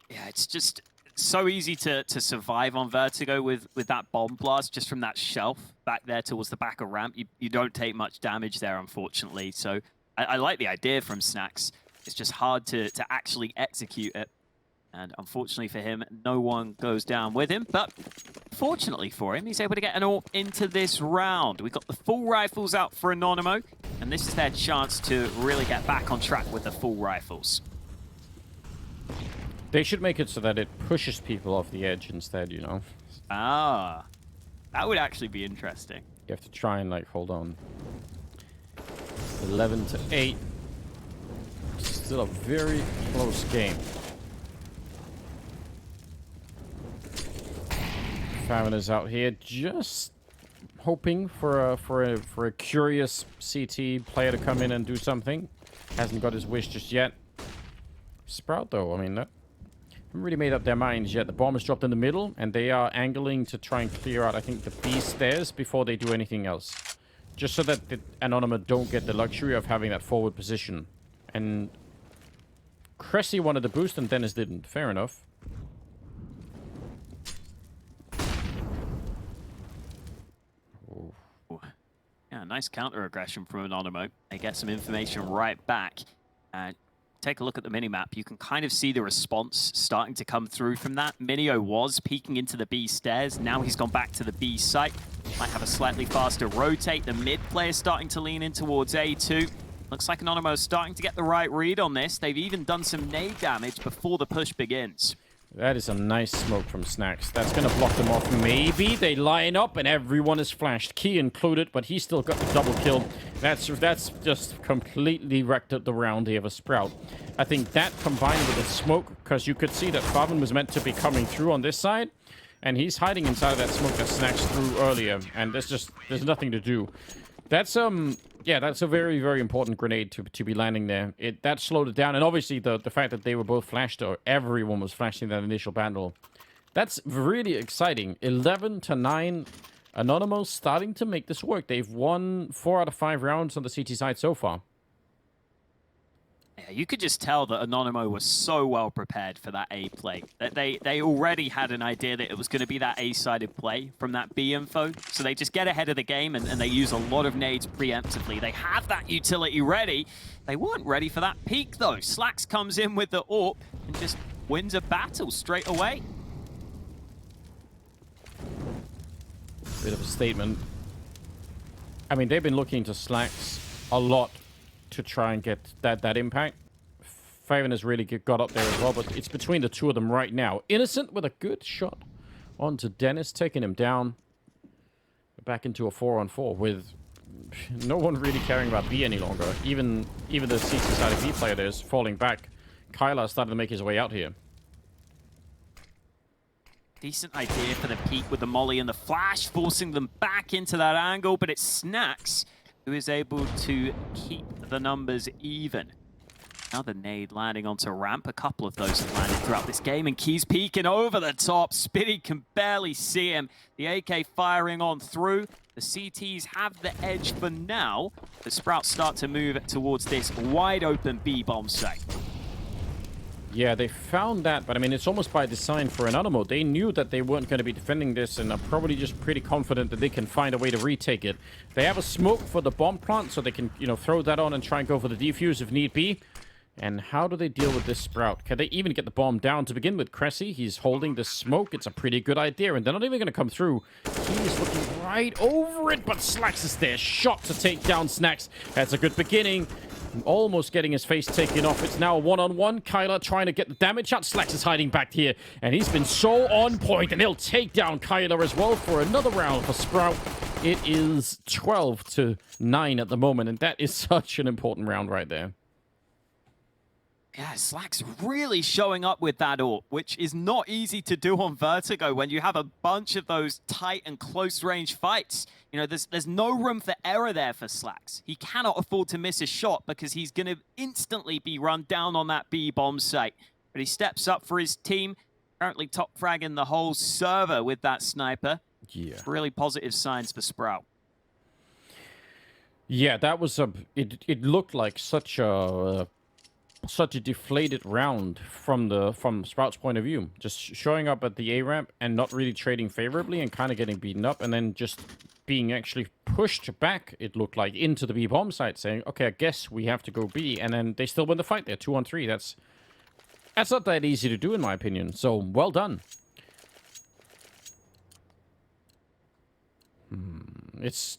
Yeah, it's just so easy to survive on Vertigo with that bomb blast just from that shelf back there towards the back of ramp. You don't take much damage there, unfortunately. So I like the idea from Snacks. It's just hard to actually execute it. And unfortunately for him, no one goes down with him. But fortunately for him, he's able to get an AWP into this round. We've got the full rifles out for Anonymo, and this is their chance to really get back on track with the full rifles. They should make it so that it pushes people off the edge instead, you know? Ah, that would actually be interesting. You have to try and, like, hold on. 11 to 8. Still a very close game. Faven is out here just hoping for a curious CT player to come in and do something. Hasn't got his wish just yet. Sprout, though, I mean, that haven't really made up their minds yet. The bomb is dropped in the middle, and they are angling to try and clear out, I think, the B stairs before they do anything else. Just so that the Anonymo don't get the luxury of having that forward position. And Cressy wanted the boost, and Dennis didn't. Fair enough. Yeah, nice counter-aggression from Anonymo. They get some information right back. Take a look at the minimap. You can kind of see the response starting to come through from that. Minio was peeking into the B stairs. Now he's gone back to the B site. Might have a slightly faster rotate. The mid player starting to lean in towards A2. Looks like Anonymo is starting to get the right read on this. They've even done some nade damage before the push begins. That is a nice smoke from Snacks. That's going to block them off. Maybe they line up and everyone is flashed. Key included, but he still got the double kill. That's just completely wrecked up the round here for Sprout. I think that combined with the smoke, because you could see that Faven was meant to be coming through on this side, and he's hiding inside of that smoke that Snacks threw earlier, and there's nothing to do. That's yeah, that's a very, very important grenade to be landing there. That slowed it down, and obviously the fact that they were both flashed, or everyone was flashing that initial battle, that's really exciting. 11 to 9, Anonymo starting to make this work. They've won 4 out of 5 rounds on the CT side so far. Yeah, you could just tell that Anonymo was so well prepared for that A play. That they already had an idea that it was going to be that A-sided play from that B info. So they just get ahead of the game and they use a lot of nades preemptively. They have that utility ready. They weren't ready for that peak though. Slacks comes in with the AWP and just wins a battle straight away. Bit of a statement. I mean, they've been looking to Slacks a lot to try and get that impact. Faven has really got up there as well, but it's between the two of them right now. Innocent with a good shot onto Dennis, taking him down. Back into a 4-on-4 with no one really caring about B any longer. Even the CT side of B player there is falling back. Kyla started to make his way out here. Decent idea for the peak with the molly and the flash, forcing them back into that angle, but it's Snacks who is able to keep the numbers even. Another nade landing onto ramp. A couple of those have landed throughout this game, and Key's peeking over the top. Spitty can barely see him. The AK firing on through. The CTs have the edge for now. The Sprouts start to move towards this wide open B-bomb site. Yeah, they found that, but I mean, it's almost by design for Anonymo. They knew that they weren't going to be defending this and are probably just pretty confident that they can find a way to retake it. They have a smoke for the bomb plant, so they can, you know, throw that on and try and go for the defuse if need be. And how do they deal with this Sprout? Can they even get the bomb down to begin with? Cressy, he's holding the smoke. It's a pretty good idea, and they're not even going to come through. He's looking right over it, but Slacks is there. Shot to take down Snacks. That's a good beginning. Almost getting his face taken off. It's now a one-on-one. Kyler trying to get the damage out. Slacks is hiding back here, and he's been so on point, and he'll take down Kyler as well for another round for Sprout. It is 12-9 at the moment, and that is such an important round right there. Yeah, Slack's really showing up with that AWP, which is not easy to do on Vertigo when you have a bunch of those tight and close-range fights. You know, there's no room for error there for Slacks. He cannot afford to miss a shot because he's going to instantly be run down on that B-bomb site. But he steps up for his team, currently top fragging the whole server with that sniper. Yeah. Really positive signs for Sprout. Yeah, that was a... It looked like such a deflated round from Sprout's point of view. Just showing up at the A ramp and not really trading favorably and kind of getting beaten up, and then just being actually pushed back, it looked like, into the B bomb site, saying, okay, I guess we have to go B, and then they still win the fight there, 2-on-3. That's not that easy to do, in my opinion. So well done. It's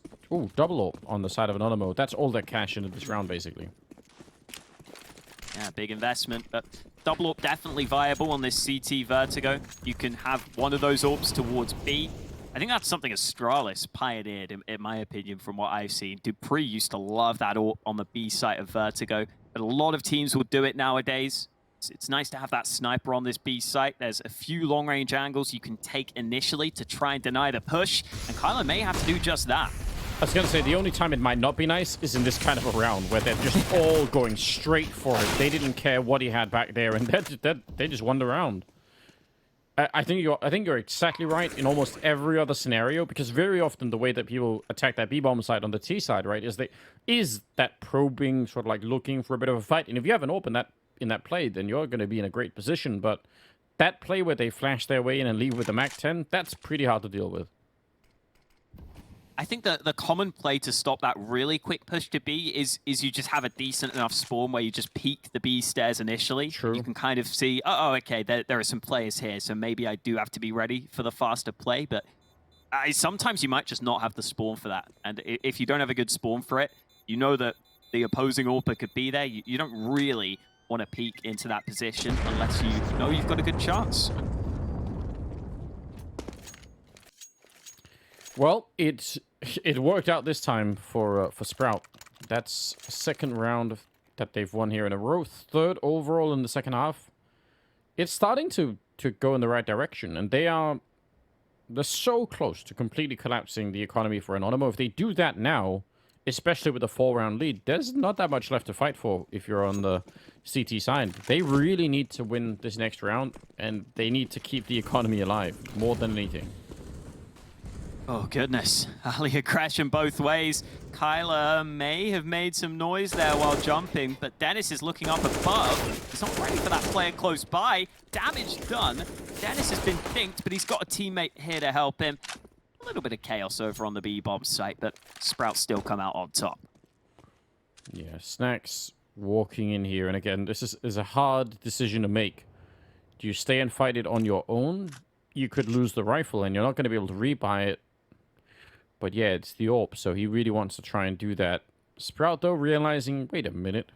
double AWP on the side of Anonymo. That's all their cash into this round, basically. Yeah, big investment, but double AWP definitely viable on this CT Vertigo. You can have one of those AWPs towards B. I think that's something Astralis pioneered, in my opinion, from what I've seen. Dupree used to love that AWP on the B site of Vertigo, but a lot of teams will do it nowadays. It's nice to have that sniper on this B site. There's a few long-range angles you can take initially to try and deny the push, and Kyler may have to do just that. I was going to say, the only time it might not be nice is in this kind of a round where they're just all going straight for it. They didn't care what he had back there, and they just won the round. I think you're exactly right in almost every other scenario, because very often the way that people attack that B-bomb side on the T side, right, is that probing, sort of like looking for a bit of a fight. And if you have an open in that play, then you're going to be in a great position. But that play where they flash their way in and leave with the MAC-10, that's pretty hard to deal with. I think that the common play to stop that really quick push to B is you just have a decent enough spawn where you just peek the B stairs initially. True. You can kind of see, oh, okay, there are some players here, so maybe I do have to be ready for the faster play. But sometimes you might just not have the spawn for that. And if you don't have a good spawn for it, you know that the opposing AWPer could be there. You don't really want to peek into that position unless you know you've got a good chance. Well, it worked out this time for Sprout. That's second round that they've won here in a row. Third overall in the second half. It's starting to go in the right direction, and they're so close to completely collapsing the economy for Anonymo. If they do that now, especially with a 4-round lead, there's not that much left to fight for if you're on the CT side. They really need to win this next round, and they need to keep the economy alive more than anything. Oh, goodness. Alia crashing both ways. Kyler may have made some noise there while jumping, but Dennis is looking up above. He's not ready for that player close by. Damage done. Dennis has been dinked, but he's got a teammate here to help him. A little bit of chaos over on the B-bomb site, but Sprouts still come out on top. Yeah, Snacks walking in here, and again, this is a hard decision to make. Do you stay and fight it on your own? You could lose the rifle, and you're not going to be able to rebuy it. But yeah, it's the AWP, so he really wants to try and do that. Sprout, though, realizing, wait a minute.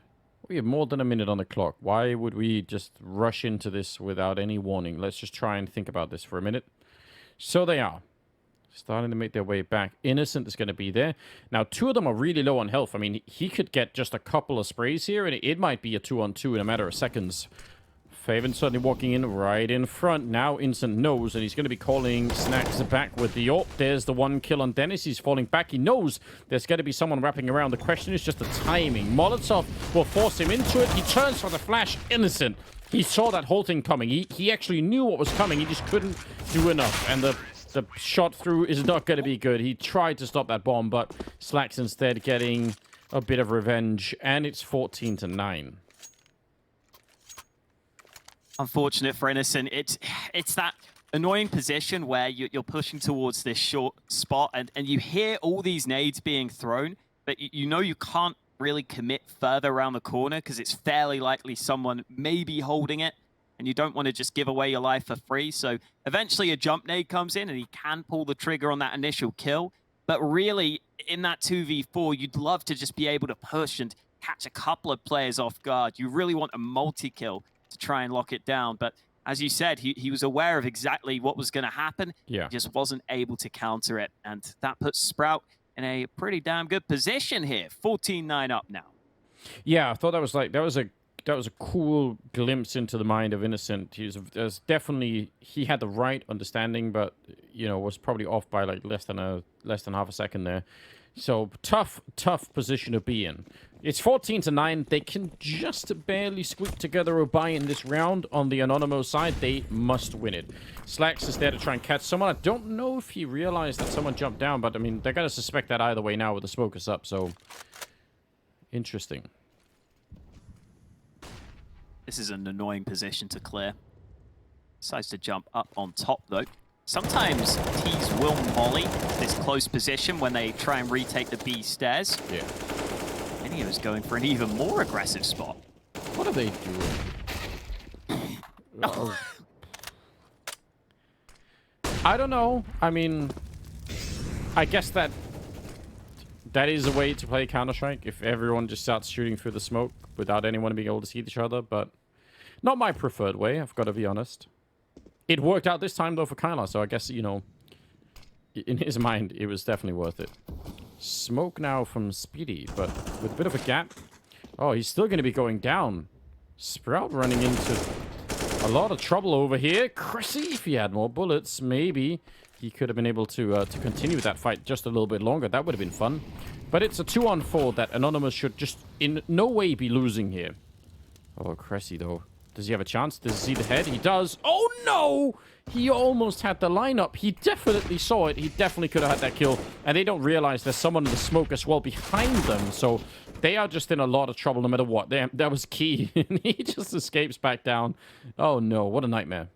We have more than a minute on the clock. Why would we just rush into this without any warning? Let's just try and think about this for a minute. So they are. Starting to make their way back. Innocent is going to be there. Now, two of them are really low on health. I mean, he could get just a couple of sprays here, and it might be a 2-on-2 in a matter of seconds Faven certainly walking in right in front. Now Instant knows, and he's going to be calling Snacks back with the AWP. There's the one kill on Dennis. He's falling back. He knows there's going to be someone wrapping around. The question is just the timing. Molotov will force him into it. He turns for the flash. Innocent. He saw that whole thing coming. He actually knew what was coming. He just couldn't do enough. And the shot through is not going to be good. He tried to stop that bomb, but Slacks instead getting a bit of revenge. And it's 14-9. Unfortunate for Innocent. It's that annoying position where you're pushing towards this short spot and you hear all these nades being thrown, but you know you can't really commit further around the corner because it's fairly likely someone may be holding it, and you don't want to just give away your life for free. So eventually a jump nade comes in and he can pull the trigger on that initial kill. But really, in that 2v4, you'd love to just be able to push and catch a couple of players off guard. You really want a multi-kill to try and lock it down. But as you said, he was aware of exactly what was going to happen. Yeah. He just wasn't able to counter it. And that puts Sprout in a pretty damn good position here. 14-9 up now. Yeah, I thought that was a cool glimpse into the mind of Innocent. He had the right understanding, but was probably off by like less than half a second there. So tough position to be in. It's 14-9. They can just barely squeak together a buy in this round. On the Anonymo side, they must win it. Slacks is there to try and catch someone. I don't know if he realized that someone jumped down, but I mean, they're going to suspect that either way now with the smokers up, so interesting. This is an annoying position to clear. Decides to jump up on top, though. Sometimes T's will molly this close position when they try and retake the B stairs. Yeah. Anion's going for an even more aggressive spot. What are they doing? Oh. I don't know. I mean, I guess that is a way to play Counter-Strike if everyone just starts shooting through the smoke without anyone being able to see each other, but not my preferred way, I've got to be honest. It worked out this time, though, for Kyla, so I guess, in his mind, it was definitely worth it. Smoke now from Speedy, but with a bit of a gap. Oh, he's still going to be going down. Sprout running into a lot of trouble over here. Cressy, if he had more bullets, maybe he could have been able to continue that fight just a little bit longer. That would have been fun. But it's a 2-on-4 that Anonymous should just in no way be losing here. Oh, Cressy, though. Does he have a chance? Does he see the head? He does. Oh, no! He almost had the lineup. He definitely saw it. He definitely could have had that kill. And they don't realize there's someone in the smoke as well behind them. So they are just in a lot of trouble no matter what. That was key. And he just escapes back down. Oh, no. What a nightmare.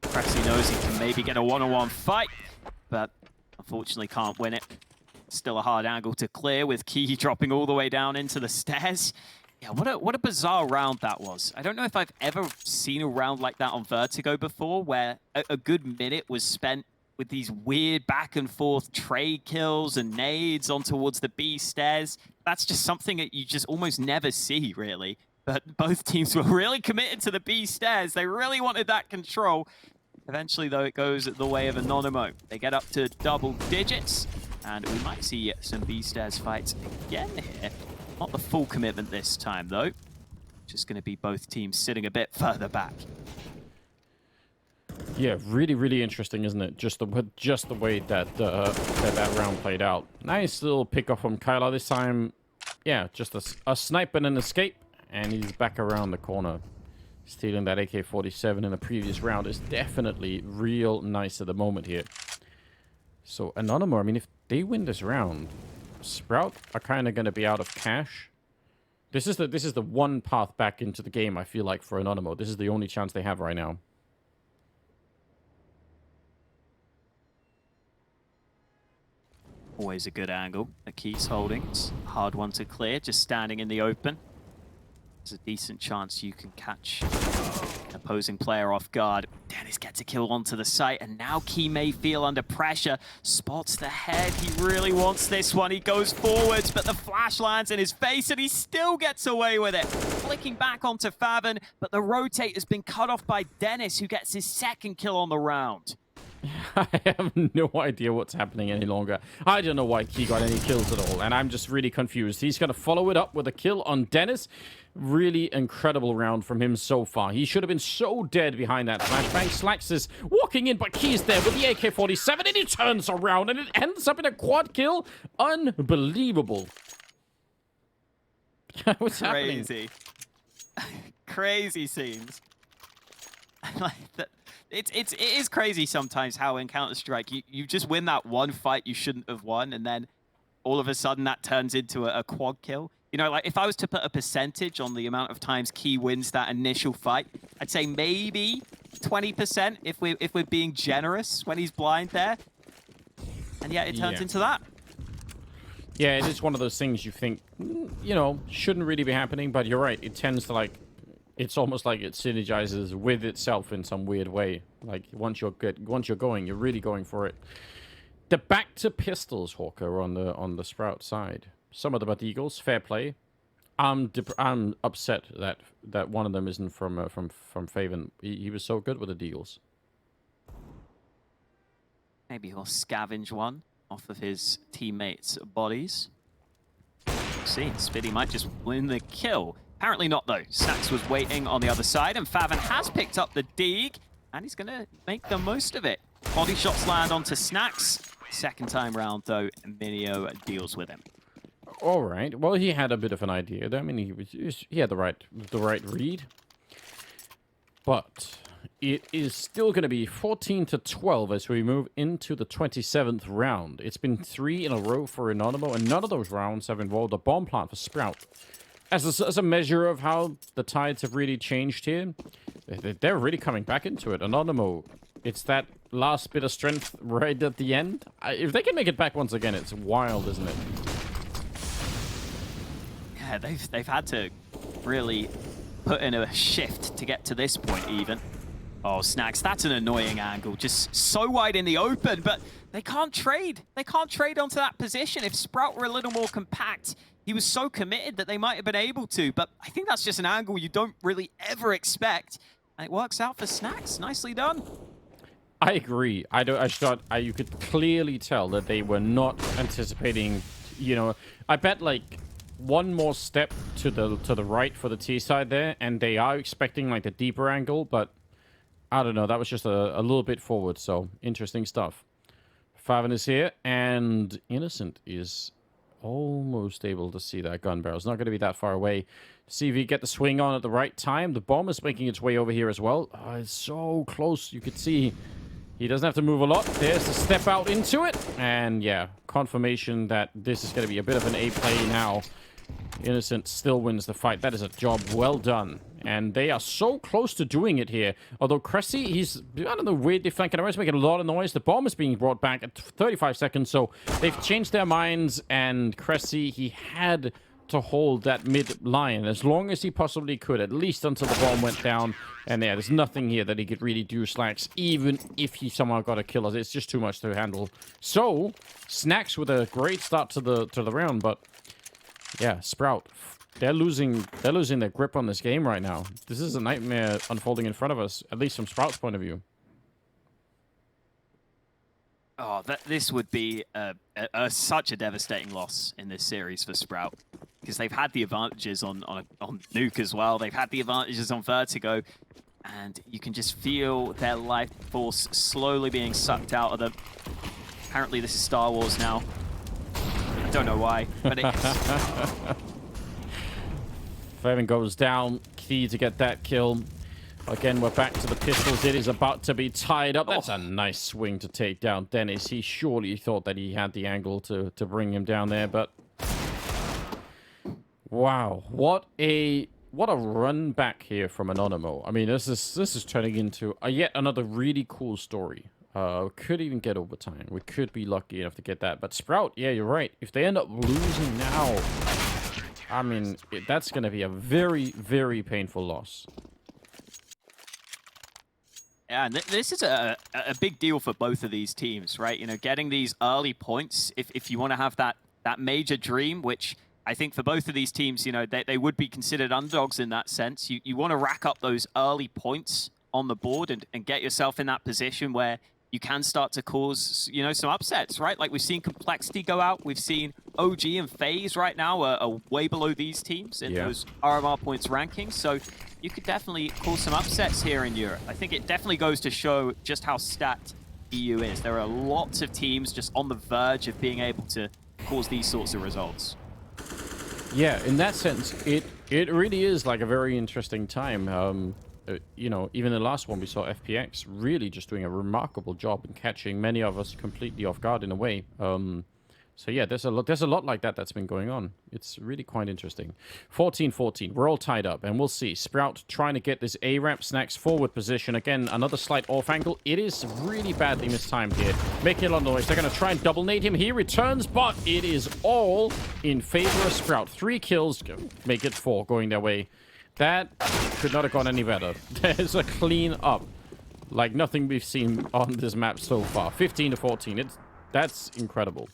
Cressy knows he can maybe get a one-on-one fight, but unfortunately can't win it. Still a hard angle to clear with Key dropping all the way down into the stairs. Yeah, what a bizarre round that was. I don't know if I've ever seen a round like that on Vertigo before, where a good minute was spent with these weird back and forth trade kills and nades on towards the B stairs. That's just something that you just almost never see, really. But both teams were really committed to the B stairs. They really wanted that control. Eventually, though, it goes the way of Anonymo. They get up to double digits, and we might see some B stairs fights again here. Not the full commitment this time, though. Just going to be both teams sitting a bit further back. Yeah, really, really interesting, isn't it? Just the way that that round played out. Nice little pick off from Kyla this time. Yeah, just a snipe and an escape, and he's back around the corner. Stealing that AK-47 in the previous round is definitely real nice at the moment here. So Anonymo, I mean, if they win this round, Sprout are kind of going to be out of cash. This is the one path back into the game, I feel like, for Anonymo. This is the only chance they have right now. Always a good angle that Key's holding. It's a hard one to clear, just standing in the open. There's a decent chance you can catch an opposing player off guard. Dennis gets a kill onto the site, and now Key may feel under pressure. Spots the head. He really wants this one. He goes forwards, but the flash lands in his face, and he still gets away with it. Flicking back onto Faven, but the rotate has been cut off by Dennis, who gets his second kill on the round. I have no idea what's happening any longer. I don't know why Key got any kills at all, and I'm just really confused. He's going to follow it up with a kill on Dennis. Really incredible round from him so far. He should have been so dead behind that flashbang. Slacks is walking in, but Key's there with the AK-47, and he turns around, and it ends up in a quad kill. Unbelievable. What's happening? Crazy. Crazy scenes. Like that. It is crazy sometimes how in Counter-Strike you just win that one fight you shouldn't have won, and then all of a sudden that turns into a quad kill. You know, like if I was to put a percentage on the amount of times Key wins that initial fight, I'd say maybe 20% if we're being generous when he's blind there. And yeah, it turns into that. Yeah, it is one of those things you think, you know, shouldn't really be happening, but you're right. It tends to like, it's almost like it synergizes with itself in some weird way. Like once you're good, once you're going, you're really going for it. The back to pistols, Hawker, on the Sprout side. Some of them are Deagles, fair play. I'm upset that one of them isn't from Faven. He was so good with the Deagles. Maybe he'll scavenge one off of his teammates' bodies. See, Spitty might just win the kill. Apparently not, though. Snacks was waiting on the other side, and Faven has picked up the Deag, and he's going to make the most of it. Body shots land onto Snacks. Second time round, though, Minio deals with him. All right. Well, he had a bit of an idea. I mean, he had the right read. But it is still going to be 14-12 as we move into the 27th round. It's been 3 in a row for Anonymo, and none of those rounds have involved a bomb plant for Sprout. As a measure of how the tides have really changed here, they're really coming back into it. Anonymo, it's that last bit of strength right at the end. If they can make it back once again, it's wild, isn't it? Yeah, they've had to really put in a shift to get to this point even. Oh, Snacks, that's an annoying angle. Just so wide in the open, but they can't trade. They can't trade onto that position. If Sprout were a little more compact, he was so committed that they might have been able to, but I think that's just an angle you don't really ever expect. And it works out for Snacks. Nicely done. I agree. You could clearly tell that they were not anticipating, you know, I bet like one more step to the right for the T side there, and they are expecting like the deeper angle, but I don't know. That was just a little bit forward, so interesting stuff. Faven is here, and Innocent is almost able to see that gun barrel. It's not going to be that far away. See if he get the swing on at the right time. The bomb is making its way over here as well. Oh, it's so close. You could see he doesn't have to move a lot. There's the step out into it. And yeah, confirmation that this is going to be a bit of an A play now. Innocent still wins the fight. That is a job well done. And they are so close to doing it here. Although Cressy, he's, I don't know, weirdly flanking around. He's making a lot of noise. The bomb is being brought back at 35 seconds. So they've changed their minds. And Cressy, he had to hold that mid line as long as he possibly could, at least until the bomb went down. And yeah, there's nothing here that he could really do, Slacks, even if he somehow got a kill. It's just too much to handle. So, Snacks with a great start to the round, but yeah, Sprout, they're losing their grip on this game right now. This is a nightmare unfolding in front of us, at least from Sprout's point of view. Oh, this would be such a devastating loss in this series for Sprout, because they've had the advantages on Nuke as well. They've had the advantages on Vertigo, and you can just feel their life force slowly being sucked out of them. Apparently, this is Star Wars now. I don't know why, but it's... Faven goes down, key to get that kill. Again, we're back to the pistols. It is about to be tied up. That's a nice swing to take down Dennis. He surely thought that he had the angle to bring him down there, but... Wow, what a run back here from Anonymo. I mean, this is turning into yet another really cool story. Could even get overtime. We could be lucky enough to get that. But Sprout, yeah, you're right. If they end up losing now, I mean, that's going to be a very, very painful loss. Yeah, and this is a big deal for both of these teams, right? You know, getting these early points, if you want to have that major dream, which I think for both of these teams, you know, they would be considered underdogs in that sense. You want to rack up those early points on the board and get yourself in that position where you can start to cause, you know, some upsets, right? Like we've seen Complexity go out. We've seen OG and FaZe right now are way below these teams in those RMR points rankings. So you could definitely cause some upsets here in Europe. I think it definitely goes to show just how stacked EU is. There are lots of teams just on the verge of being able to cause these sorts of results. Yeah, in that sense, it really is like a very interesting time. You know, even the last one we saw FPX really just doing a remarkable job in catching many of us completely off guard in a way. So yeah, there's a lot like that that's been going on. It's really quite interesting. 14-14, we're all tied up, and we'll see. Sprout trying to get this A-ramp, Snacks forward position. Again, another slight off angle. It is really badly mistimed here. Making a lot of noise. They're going to try and double nade him. He returns, but it is all in favor of Sprout. 3 kills, make it 4 going their way. That could not have gone any better. There's a clean up like nothing we've seen on this map so far. 15-14. That's incredible.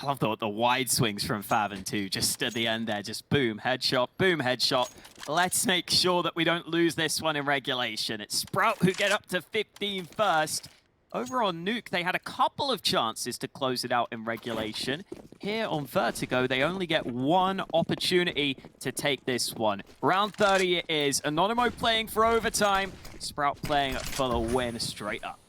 I love the wide swings from Faven too. Just at the end there, just boom, headshot, boom, headshot. Let's make sure that we don't lose this one in regulation. It's Sprout who get up to 15 first. Over on Nuke, they had a couple of chances to close it out in regulation. Here on Vertigo, they only get one opportunity to take this one. Round 30 it is. Anonymo playing for overtime. Sprout playing for the win straight up.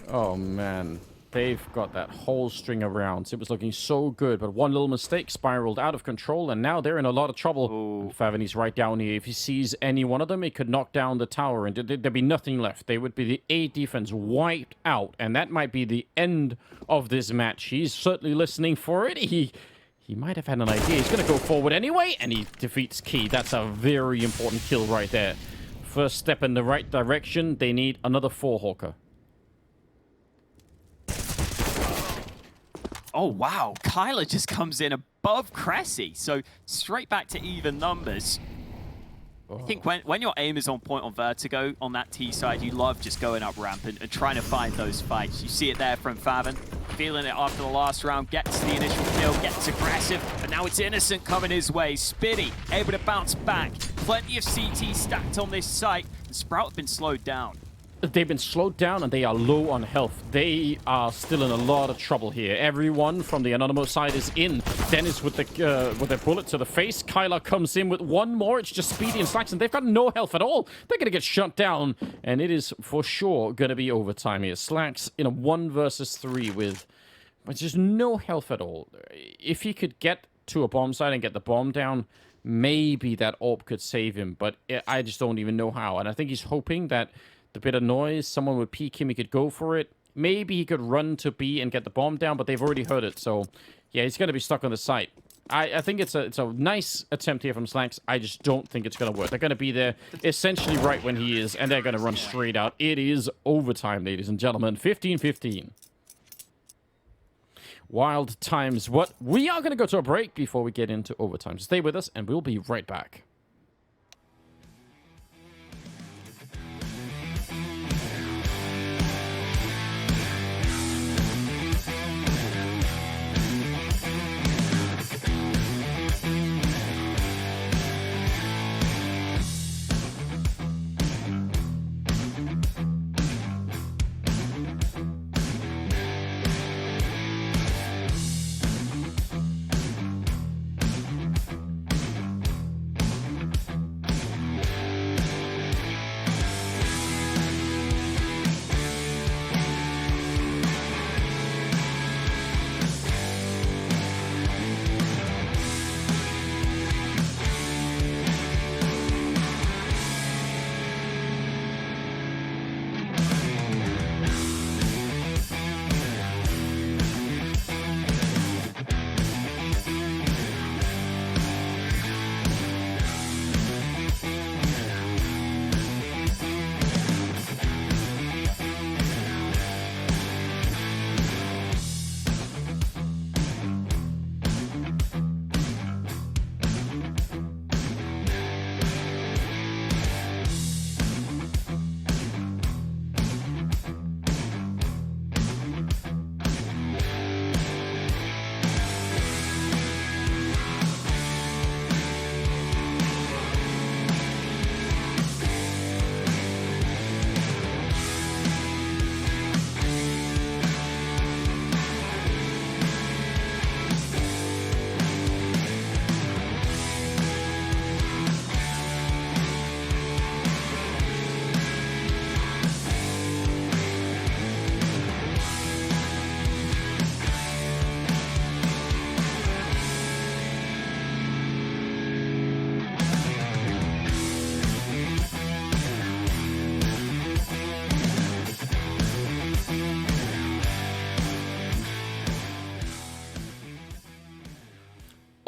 Oh, man. They've got that whole string of rounds. It was looking so good, but one little mistake spiraled out of control, and now they're in a lot of trouble. Favani's right down here. If he sees any one of them, it could knock down the tower, and there'd be nothing left. They would be the A defense wiped out, and that might be the end of this match. He's certainly listening for it. He might have had an idea. He's going to go forward anyway, and he defeats Key. That's a very important kill right there. First step in the right direction. They need another 4-hawker. Oh, wow. Kyler just comes in above Cressy. So straight back to even numbers. I think when your aim is on point on Vertigo, on that T side, you love just going up ramp and trying to find those fights. You see it there from Faven. Feeling it after the last round, gets the initial kill, gets aggressive, but now it's Innocent coming his way. Spitty able to bounce back. Plenty of CT stacked on this site. And Sprout have been slowed down. They've been slowed down and they are low on health. They are still in a lot of trouble here. Everyone from the Anonymo side is in. Dennis with a bullet to the face. Kyler comes in with one more. It's just Speedy and Slacks, and they've got no health at all. They're going to get shut down, and it is for sure going to be overtime here. Slacks in a 1 versus 3 with just no health at all. If he could get to a bomb site and get the bomb down, maybe that orb could save him, but I just don't even know how. And I think he's hoping that the bit of noise, someone would peek him, he could go for it. Maybe he could run to B and get the bomb down, but they've already heard it. So, yeah, he's going to be stuck on the site. I think it's a nice attempt here from Slacks. I just don't think it's going to work. They're going to be there essentially right when he is, and they're going to run straight out. It is overtime, ladies and gentlemen. 15-15. Wild times. What? We are going to go to a break before we get into overtime. So stay with us, and we'll be right back.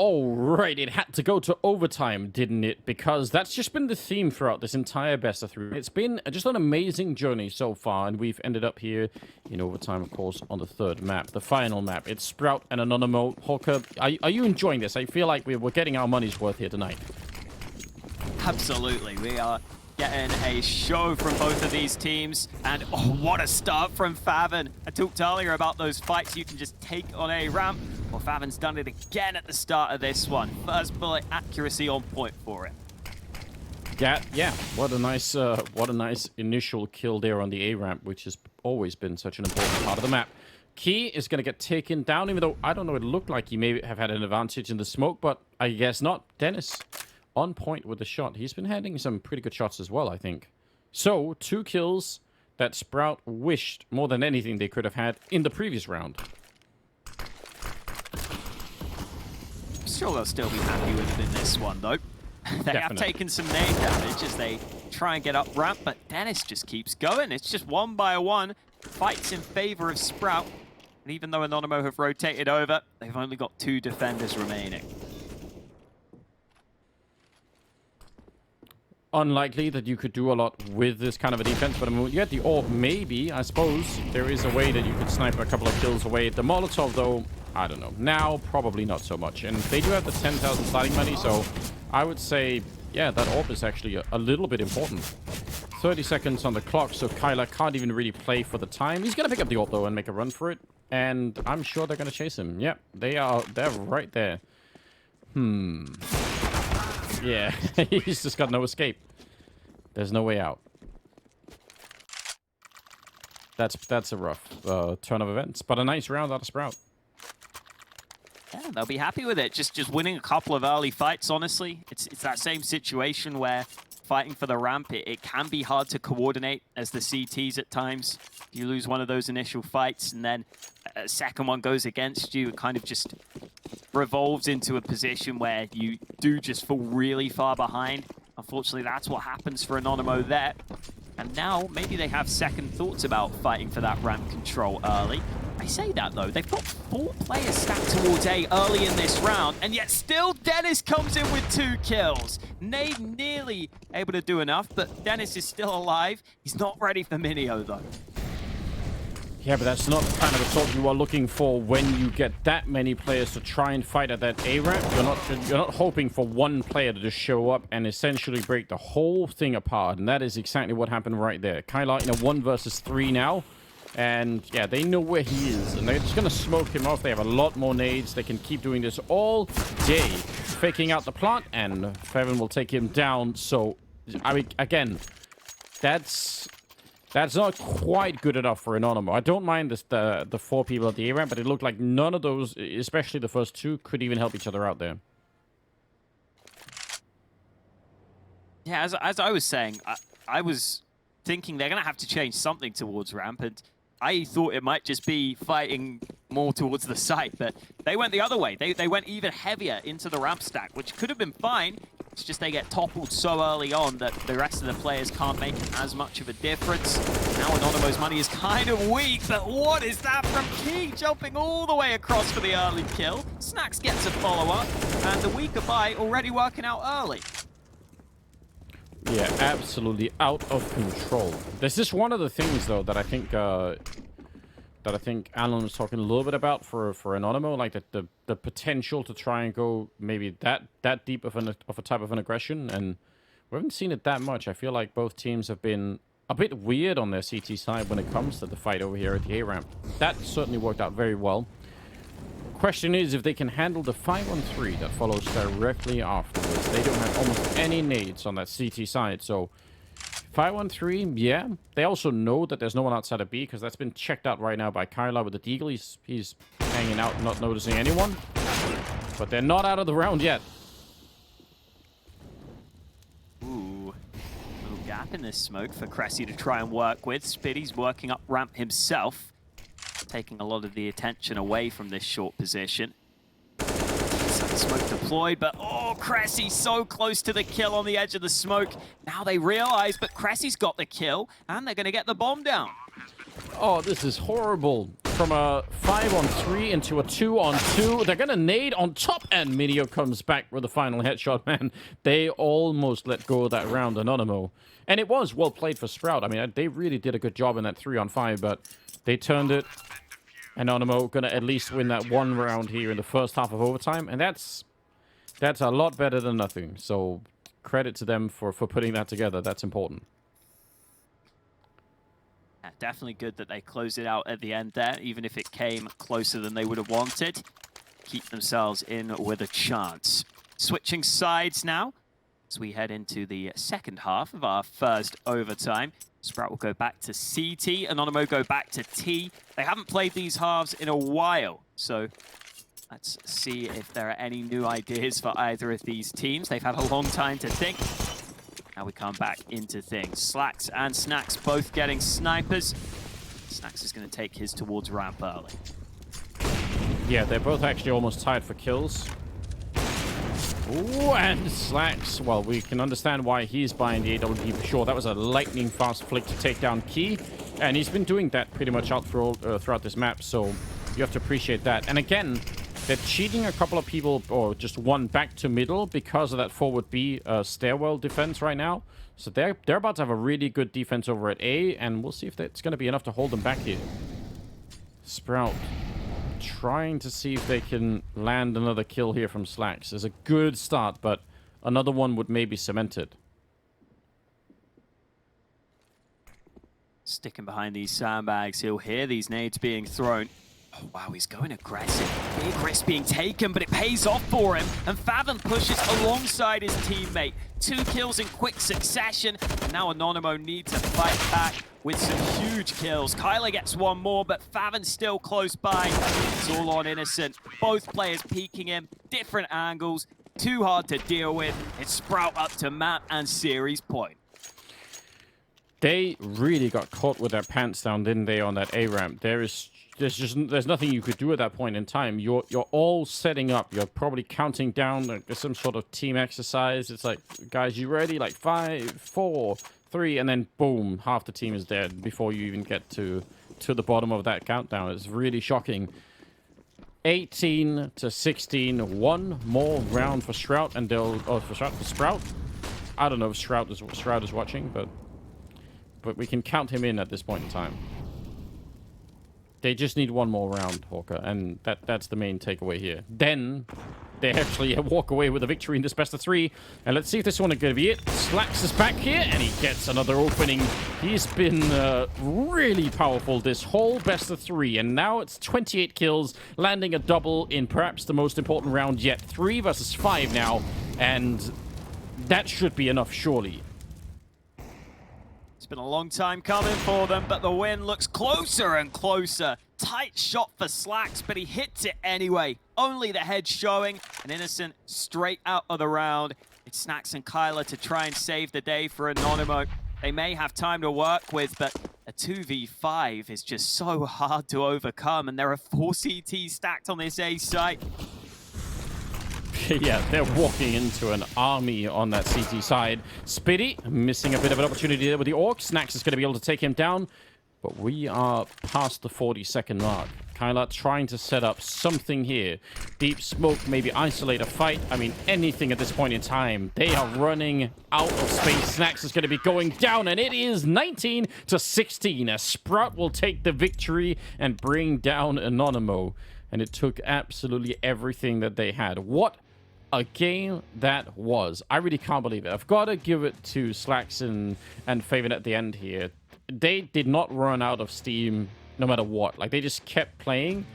All right, it had to go to overtime, didn't it? Because that's just been the theme throughout this entire best of 3. It's been just an amazing journey so far, and we've ended up here in overtime, of course, on the 3rd map, the final map. It's Sprout and Anonymo. Hawker, are you enjoying this? I feel like we're getting our money's worth here tonight. Absolutely. We are getting a show from both of these teams. And oh, what a start from Favin. I talked earlier about those fights you can just take on a ramp. Well, Favin's done it again at the start of this one. First bullet accuracy on point for him. Yeah. What a nice initial kill there on the A ramp, which has always been such an important part of the map. Key is going to get taken down, even though I don't know. It looked like he may have had an advantage in the smoke, but I guess not. Dennis on point with the shot. He's been hitting some pretty good shots as well, I think. So 2 kills that Sprout wished more than anything they could have had in the previous round. I'm sure they'll still be happy with it in this one, though. They have taken some nade damage as they try and get up ramp, but Dennis just keeps going. It's just 1 by 1. Fights in favor of Sprout. And even though Anonymo have rotated over, they've only got 2 defenders remaining. Unlikely that you could do a lot with this kind of a defense, but I mean, you get the orb, maybe, I suppose. There is a way that you could snipe a couple of kills away. The Molotov, though, I don't know. Now, probably not so much. And they do have the 10,000 sliding money, so I would say, yeah, that orb is actually a little bit important. 30 seconds on the clock, so Kyler can't even really play for the time. He's going to pick up the orb, though, and make a run for it. And I'm sure they're going to chase him. Yep, they're right there. Yeah, he's just got no escape. There's no way out. That's a rough turn of events, but a nice round out of Sprout. Yeah, they'll be happy with it. Just winning a couple of early fights, honestly. It's that same situation where fighting for the ramp, it can be hard to coordinate as the CTs at times. You lose one of those initial fights, and then a second one goes against you. It kind of just revolves into a position where you do just fall really far behind. Unfortunately, that's what happens for Anonymo there. And now, maybe they have second thoughts about fighting for that ramp control early. I say that, though. They've got 4 players stacked towards A early in this round, and yet still Dennis comes in with 2 kills. Nade nearly able to do enough, but Dennis is still alive. Not not ready for Minio, though. Yeah, but that's not the kind of assault you are looking for when you get that many players to try and fight at that A ramp. You're not hoping for one player to just show up and essentially break the whole thing apart, and that is exactly what happened right there. Kyla in a 1 versus 3 now, and yeah, they know where he is, and they're just gonna smoke him off. They have a lot more nades. They can keep doing this all day, faking out the plant, and Fevin will take him down. So, I mean, again, that's not quite good enough for Anonymo. I don't mind the 4 people at the A ramp, but it looked like none of those, especially the first 2, could even help each other out there. Yeah, as I was saying, I was thinking they're going to have to change something towards ramp, and I thought it might just be fighting more towards the site, but they went the other way. They went even heavier into the ramp stack, which could have been fine. It's just they get toppled so early on that the rest of the players can't make as much of a difference. Now Anonymo's money is kind of weak, but what is that from Key? Jumping all the way across for the early kill. Snacks gets a follow-up, and the weaker buy already working out early. Yeah, absolutely out of control. This is one of the things, though, that I think Alan was talking a little bit about for Anonymo, like the potential to try and go maybe that deep of a type of an aggression, and we haven't seen it that much. I feel like both teams have been a bit weird on their CT side when it comes to the fight over here at the A ramp. That certainly worked out very well. Question is if they can handle the 5-on-3 that follows directly afterwards. They don't have almost any nades on that CT side, so 5-on-3, yeah. They also know that there's no one outside of B, because that's been checked out right now by Kyla with the Deagle. He's hanging out, not noticing anyone. But they're not out of the round yet. Ooh, little gap in this smoke for Cressy to try and work with. Spiddy's working up ramp himself, taking a lot of the attention away from this short position. Smoke deployed, but oh, Cressy so close to the kill on the edge of the smoke. Now they realize, but Cressy's got the kill, and they're going to get the bomb down. Oh, this is horrible. from a 5-on-3 into a 2-on-2. They're going to nade on top, and Minio comes back with the final headshot, man. They almost let go of that round, Anonymo. And it was well played for Sprout. I mean, they really did a good job in that 3-on-5, but they turned it. Anonymo going to at least win that one round here in the first half of overtime, and that's a lot better than nothing. So credit to them for putting that together. That's important. Yeah, definitely good that they closed it out at the end there, even if it came closer than they would have wanted. Keep themselves in with a chance. Switching sides now as we head into the second half of our first overtime. Sprout will go back to CT, Anonymo go back to T. They haven't played these halves in a while, so let's see if there are any new ideas for either of these teams. They've had a long time to think. Now we come back into things. Slacks and Snacks both getting snipers. Snacks is going to take his towards ramp early. Yeah, they're both actually almost tied for kills. Ooh, and Slacks, well, we can understand why he's buying the AWP for sure. That was a lightning fast flick to take down Key, and he's been doing that pretty much out throughout this map, so you have to appreciate that. And again, they're cheating a couple of people, or just one back to middle, because of that forward B stairwell defense right now. So they're about to have a really good defense over at A, and we'll see if that's going to be enough to hold them back here. Sprout trying to see if they can land another kill here from Slacks. It's a good start, but another one would maybe cement it. Sticking behind these sandbags, he'll hear these nades being thrown. Oh, wow, he's going aggressive. Big risk being taken, but it pays off for him. And Fathom pushes alongside his teammate. 2 kills in quick succession. And now Anonymo needs to fight back with some huge kills. Kyler gets one more, but Fathom's still close by. It's all on Innocent. Both players peeking him, different angles. Too hard to deal with. It's Sprout up to map and series point. They really got caught with their pants down, didn't they, on that A ramp? There's nothing you could do at that point in time. You're all setting up. You're probably counting down like some sort of team exercise. It's like, guys, you ready? Like 5, 4, 3, and then boom, half the team is dead before you even get to the bottom of that countdown. It's really shocking. 18 to 16. One more round for Sprout, and for Sprout. I don't know if Sprout is watching, but we can count him in at this point in time. They just need one more round, Hawker, and that's the main takeaway here. Then they actually walk away with a victory in this best of 3. And let's see if this one is going to be it. Slacks is back here, and he gets another opening. He's been really powerful this whole best of 3, and now it's 28 kills, landing a double in perhaps the most important round yet. 3 versus 5 now, and that should be enough, surely. It's been a long time coming for them, but the win looks closer and closer. Tight shot for Slacks, but he hits it anyway. Only the head showing, and Innocent straight out of the round. It's Snacks and Kyler to try and save the day for Anonymo. They may have time to work with, but a 2v5 is just so hard to overcome, and there are 4 CTs stacked on this A site. Yeah, they're walking into an army on that CT side. Spitty missing a bit of an opportunity there with the Orc. Snacks is going to be able to take him down, but we are past the 40-second mark. Kyla trying to set up something here. Deep smoke, maybe isolate a fight. I mean, anything at this point in time. They are running out of space. Snacks is going to be going down, and it is 19 to 16 as Sprout will take the victory and bring down Anonymo. And it took absolutely everything that they had. What a game that was. I really can't believe it. I've got to give it to Slacks and Faven at the end here. They did not run out of steam no matter what. Like, they just kept playing.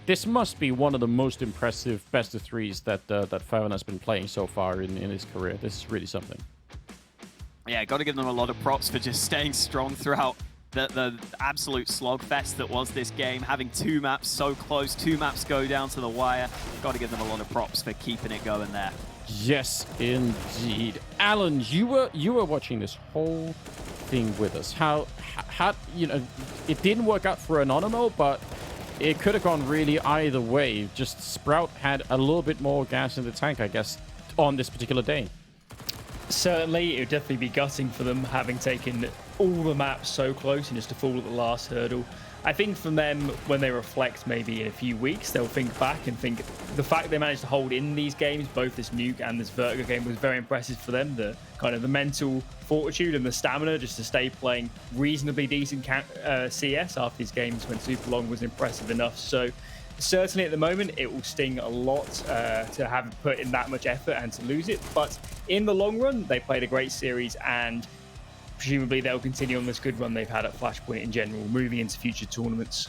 This must be one of the most impressive best of 3s that Faven has been playing so far in his career. This is really something. Yeah, got to give them a lot of props for just staying strong throughout the absolute slogfest that was this game. Having 2 maps so close, 2 maps go down to the wire. Got to give them a lot of props for keeping it going there. Yes, indeed. Alan, you were watching this whole thing with us. How you know, it didn't work out for Anonymo, but it could have gone really either way. Just Sprout had a little bit more gas in the tank, I guess, on this particular day. Certainly, it would definitely be gutting for them having taken all the maps so close and just to fall at the last hurdle. I think from them, when they reflect maybe in a few weeks, they'll think back and think the fact they managed to hold in these games, both this Nuke and this Vertigo game, was very impressive for them. The kind of the mental fortitude and the stamina just to stay playing reasonably decent CS after these games when Super Long was impressive enough. So certainly at the moment, it will sting a lot to have put in that much effort and to lose it. But in the long run, they played a great series, and presumably they'll continue on this good run they've had at Flashpoint in general, moving into future tournaments.